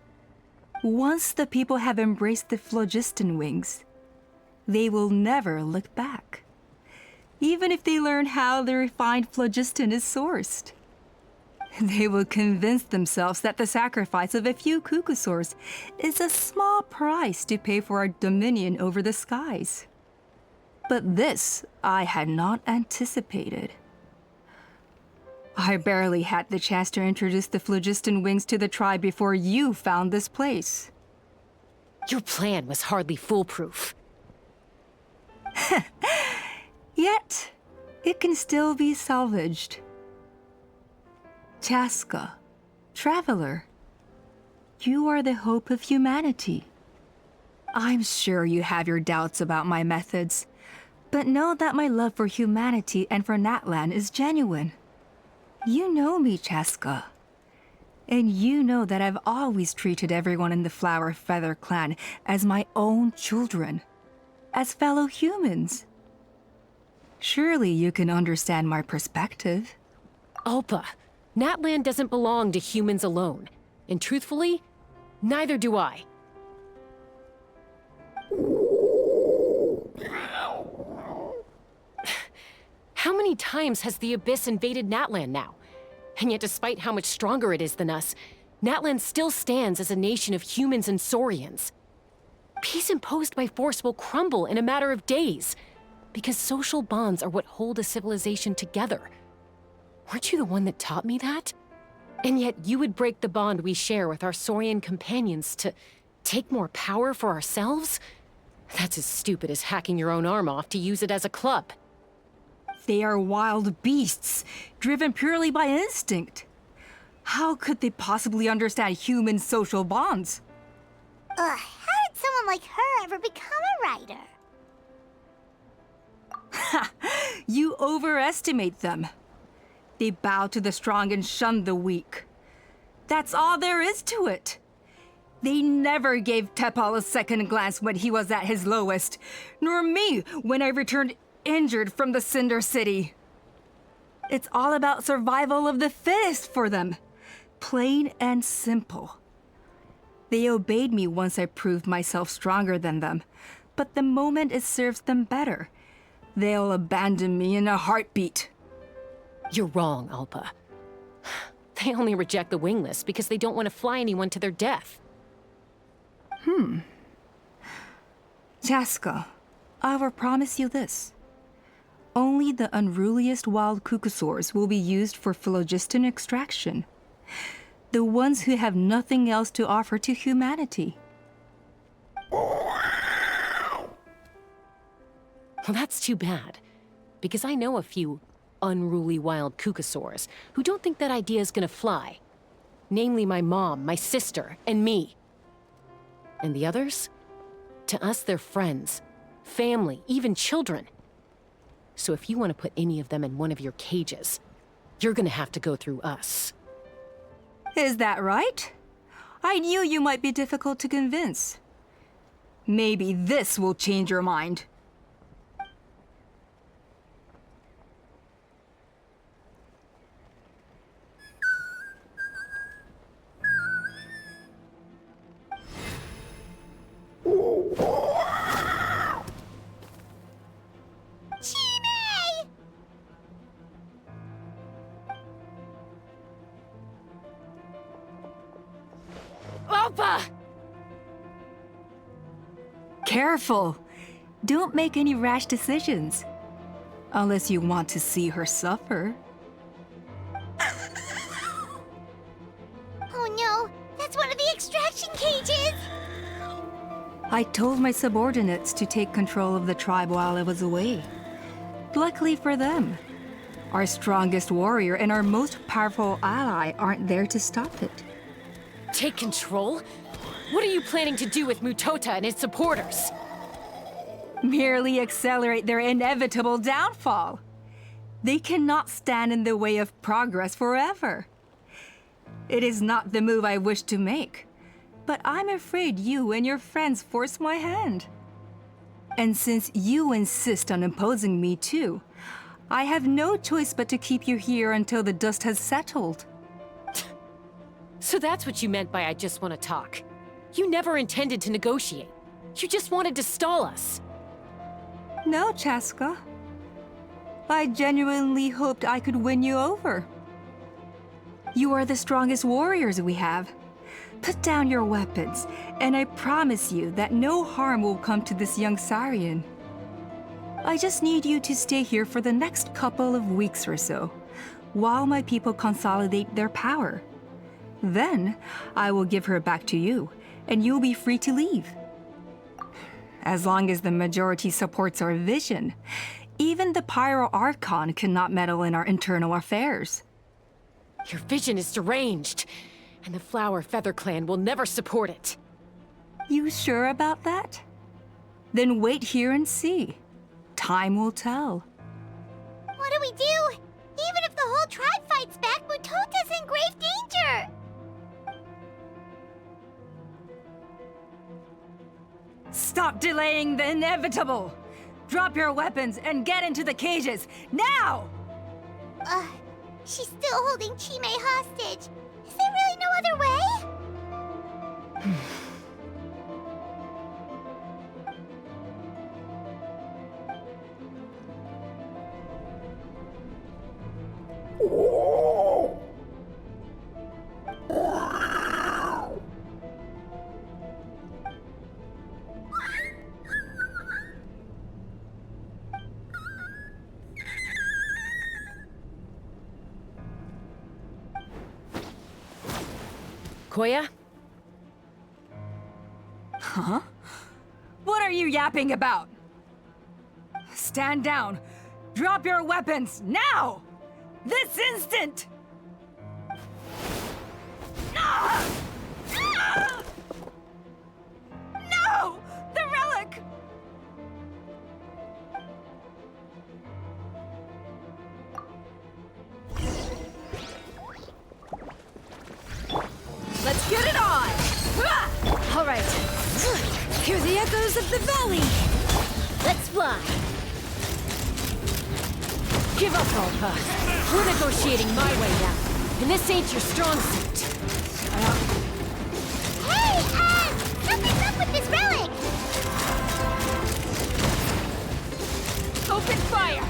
Once the people have embraced the phlogiston wings, they will never look back. Even if they learn how the refined phlogiston is sourced. They will convince themselves that the sacrifice of a few Kukusaurs is a small price to pay for our dominion over the skies. But this I had not anticipated. I barely had the chance to introduce the phlogiston wings to the tribe before you found this place. Your plan was hardly foolproof. Yet, it can still be salvaged. Chaska, traveler, you are the hope of humanity. I'm sure you have your doubts about my methods, but know that my love for humanity and for Natlan is genuine. You know me, Chaska. And you know that I've always treated everyone in the Flower Feather clan as my own children, as fellow humans. Surely you can understand my perspective. Alpa, Natlan doesn't belong to humans alone. And truthfully, neither do I. How many times has the Abyss invaded Natlan now? And yet despite how much stronger it is than us, Natlan still stands as a nation of humans and Saurians. Peace imposed by force will crumble in a matter of days, because social bonds are what hold a civilization together. Weren't you the one that taught me that? And yet you would break the bond we share with our Saurian companions to take more power for ourselves? That's as stupid as hacking your own arm off to use it as a club. They are wild beasts, driven purely by instinct. How could they possibly understand human social bonds? Ugh, how did someone like her ever become a writer? Ha! You overestimate them. They bow to the strong and shun the weak. That's all there is to it. They never gave Tepal a second glance when he was at his lowest, nor me when I returned injured from the Cinder City. It's all about survival of the fittest for them. Plain and simple. They obeyed me once I proved myself stronger than them, but the moment it serves them better, they'll abandon me in a heartbeat. You're wrong, Alpa. They only reject the wingless because they don't want to fly anyone to their death. Chaska, I will promise you this. Only the unruliest wild cucosaurs will be used for phlogiston extraction. The ones who have nothing else to offer to humanity. Well, that's too bad, because I know a few unruly wild cucosaurs who don't think that idea is gonna fly. Namely my mom, my sister, and me. And the others? To us, they're friends, family, even children. So if you want to put any of them in one of your cages, you're gonna have to go through us. Is that right? I knew you might be difficult to convince. Maybe this will change your mind. Alpa! Careful! Don't make any rash decisions. Unless you want to see her suffer. Oh no, that's one of the extraction cages! I told my subordinates to take control of the tribe while I was away. Luckily for them, our strongest warrior and our most powerful ally aren't there to stop it. Take control? What are you planning to do with Mutota and his supporters? Merely accelerate their inevitable downfall. They cannot stand in the way of progress forever. It is not the move I wish to make, but I'm afraid you and your friends force my hand. And since you insist on imposing me too, I have no choice but to keep you here until the dust has settled. So that's what you meant by I just want to talk. You never intended to negotiate. You just wanted to stall us. No, Chaska. I genuinely hoped I could win you over. You are the strongest warriors we have. Put down your weapons, and I promise you that no harm will come to this young Saurian. I just need you to stay here for the next couple of weeks or so, while my people consolidate their power. Then, I will give her back to you, and you'll be free to leave. As long as the majority supports our vision, even the Pyro Archon cannot meddle in our internal affairs. Your vision is deranged, and the Flower Feather Clan will never support it. You sure about that? Then wait here and see. Time will tell. What do we do? Even if the whole tribe fights back, Mutota's in grave danger! Stop delaying the inevitable! Drop your weapons and get into the cages, now! She's still holding Chime hostage. Is there really no other way? Koya? Huh? What are you yapping about? Stand down. Drop your weapons, now! This instant! echoes of the valley! Let's fly! Give up, Alpha. We're negotiating my way now, and this ain't your strong suit. Hey, something's up with this relic! Open fire!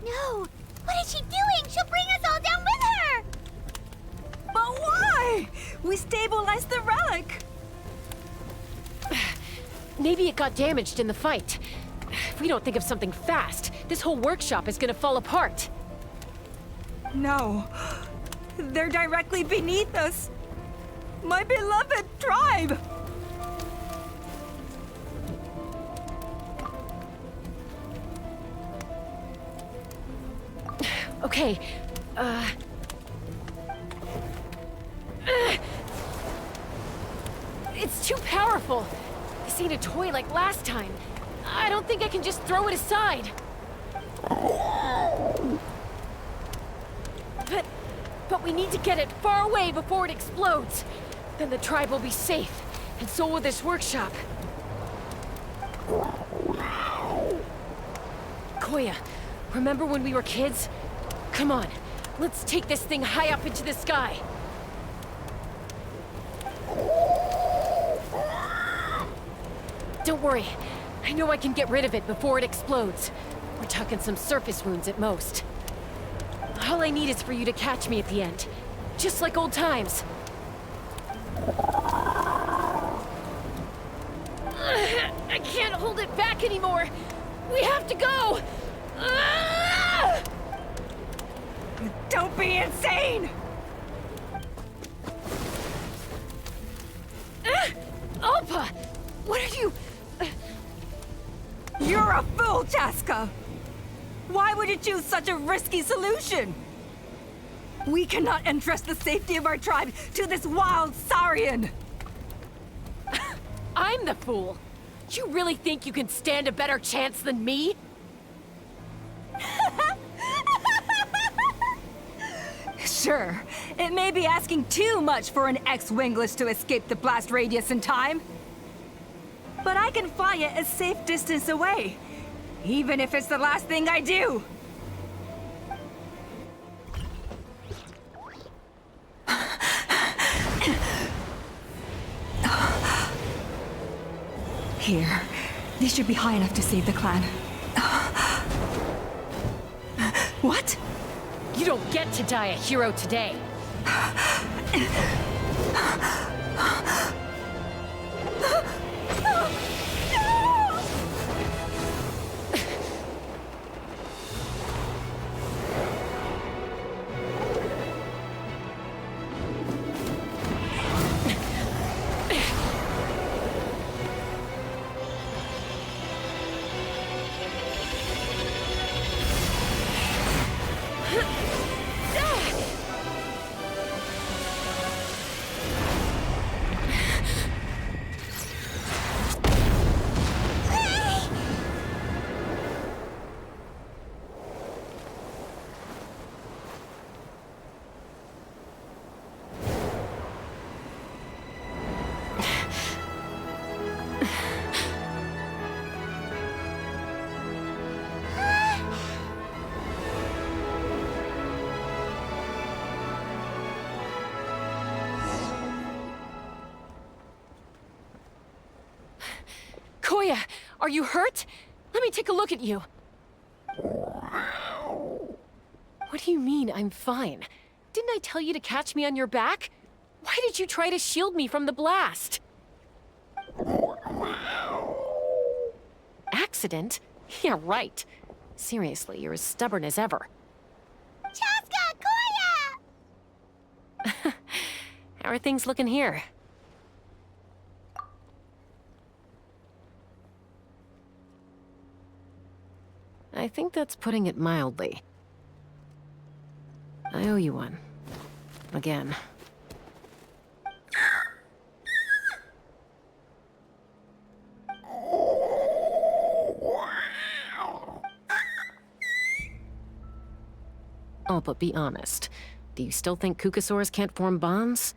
No! What is she doing? She'll bring us all down with her! But why? We stabilized the relic! Maybe it got damaged in the fight. If we don't think of something fast, this whole workshop is gonna fall apart. No. They're directly beneath us. My beloved tribe! Okay, It's too powerful. This ain't a toy like last time. I don't think I can just throw it aside. But we need to get it far away before it explodes. Then the tribe will be safe, and so will this workshop. Koya, remember when we were kids? Come on, let's take this thing high up into the sky. Don't worry, I know I can get rid of it before it explodes. We're talking some surface wounds at most. All I need is for you to catch me at the end, just like old times. I can't hold it back anymore. We have to go. Don't be insane! Alpa! What are you... You're a fool, Chaska! Why would you choose such a risky solution? We cannot entrust the safety of our tribe to this wild Saurian! I'm the fool. You really think you can stand a better chance than me? Sure, it may be asking too much for an ex-wingless to escape the blast radius in time. But I can fly it a safe distance away, even if it's the last thing I do. Here, this should be high enough to save the clan. What? You don't get to die a hero today. Koya, are you hurt? Let me take a look at you. What do you mean, I'm fine? Didn't I tell you to catch me on your back? Why did you try to shield me from the blast? Accident? Yeah, right. Seriously, you're as stubborn as ever. Chaska! Koya! How are things looking here? I think that's putting it mildly. I owe you one. Again. but be honest. Do you still think Kukasaurs can't form bonds?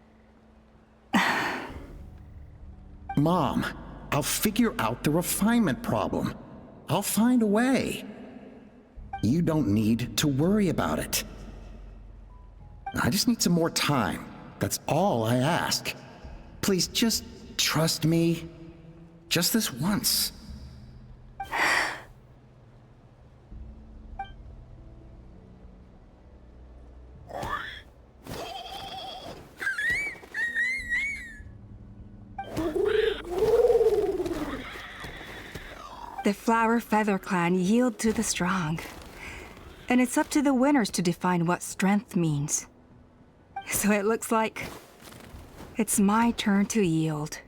Mom, I'll figure out the refinement problem. I'll find a way. You don't need to worry about it. I just need some more time. That's all I ask. Please just trust me. Just this once. The Flower Feather Clan yield to the strong. And it's up to the winners to define what strength means. So it looks like it's my turn to yield.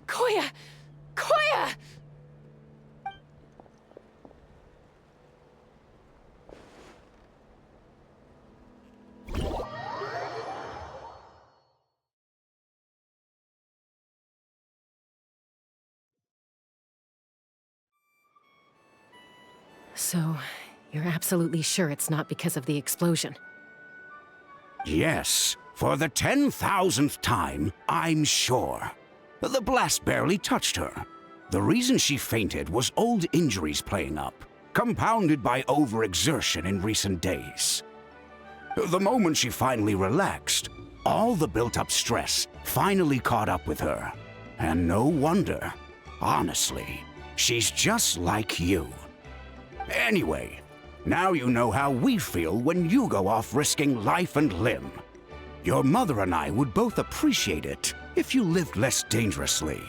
Koya! Koya! So, you're absolutely sure it's not because of the explosion? Yes, for the 10,000th time, I'm sure. The blast barely touched her. The reason she fainted was old injuries playing up, compounded by overexertion in recent days. The moment she finally relaxed, all the built-up stress finally caught up with her. And no wonder. Honestly, she's just like you. Anyway, now you know how we feel when you go off risking life and limb. Your mother and I would both appreciate it if you lived less dangerously.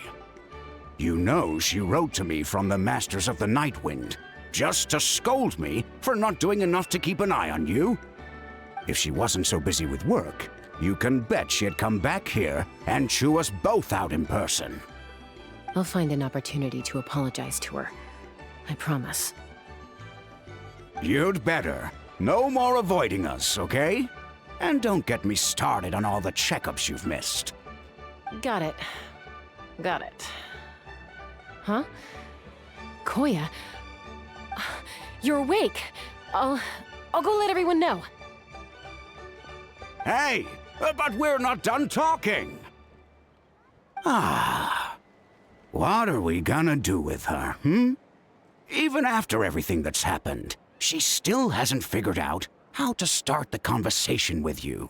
You know she wrote to me from the Masters of the Night Wind, just to scold me for not doing enough to keep an eye on you. If she wasn't so busy with work, you can bet she'd come back here and chew us both out in person. I'll find an opportunity to apologize to her. I promise. You'd better. No more avoiding us, okay? And don't get me started on all the checkups you've missed. Got it. Got it. Huh? Koya? You're awake. I'll go let everyone know. Hey, but we're not done talking. What are we gonna do with her, Even after everything that's happened, she still hasn't figured out how to start the conversation with you.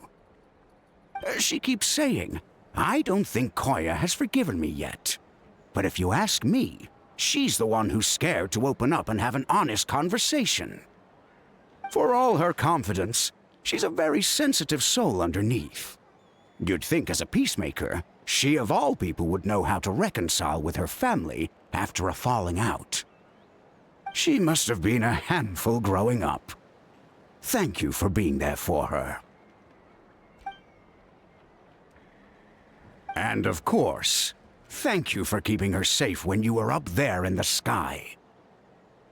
She keeps saying, I don't think Koya has forgiven me yet. But if you ask me, she's the one who's scared to open up and have an honest conversation. For all her confidence, she's a very sensitive soul underneath. You'd think as a peacemaker, she of all people would know how to reconcile with her family after a falling out. She must have been a handful growing up. Thank you for being there for her. And of course, thank you for keeping her safe when you were up there in the sky.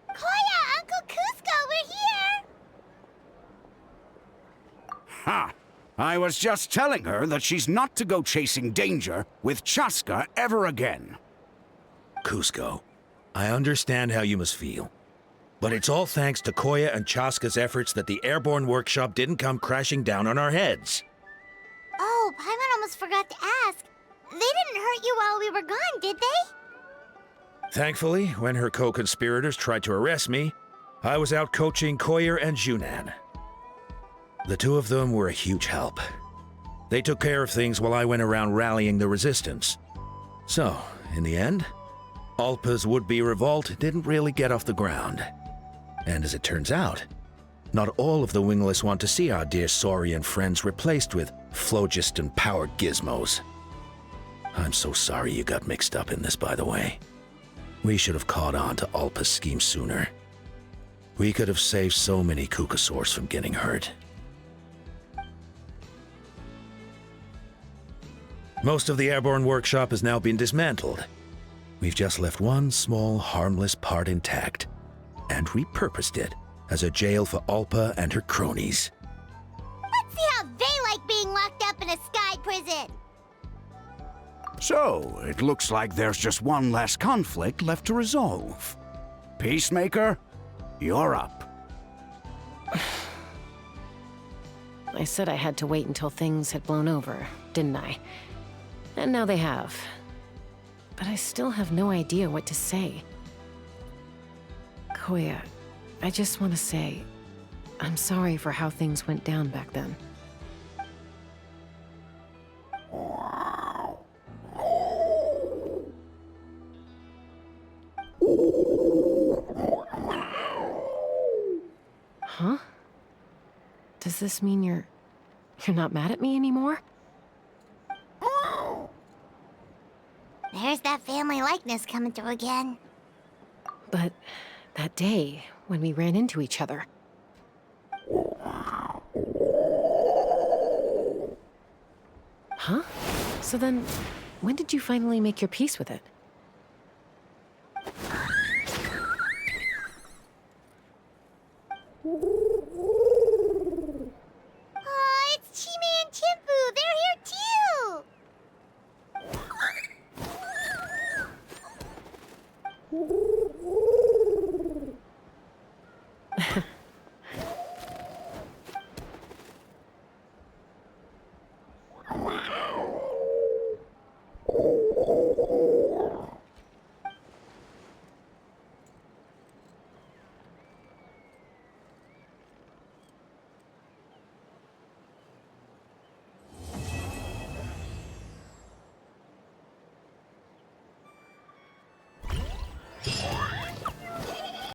Koya, Uncle Cusco, we're here! Ha! I was just telling her that she's not to go chasing danger with Chaska ever again. Cusco, I understand how you must feel. But it's all thanks to Koya and Chaska's efforts that the airborne workshop didn't come crashing down on our heads. Oh, Paimon almost forgot to ask. They didn't hurt you while we were gone, did they? Thankfully, when her co-conspirators tried to arrest me, I was out coaching Koya and Junan. The two of them were a huge help. They took care of things while I went around rallying the resistance. So, in the end, Alpa's would-be revolt didn't really get off the ground. And as it turns out, not all of the wingless want to see our dear Saurian friends replaced with phlogiston-powered gizmos. I'm so sorry you got mixed up in this, by the way. We should have caught on to Alpa's scheme sooner. We could have saved so many Kukasaurs from getting hurt. Most of the airborne workshop has now been dismantled. We've just left one small, harmless part intact, and repurposed it as a jail for Alpa and her cronies. Let's see how they like being locked up in a sky prison! So, it looks like there's just one last conflict left to resolve. Peacemaker, you're up. I said I had to wait until things had blown over, didn't I? And now they have. But I still have no idea what to say. Koya, I just want to say, I'm sorry for how things went down back then. Huh? Does this mean you're not mad at me anymore? There's that family likeness coming through again. But that day, when we ran into each other... Huh? So then, when did you finally make your peace with it?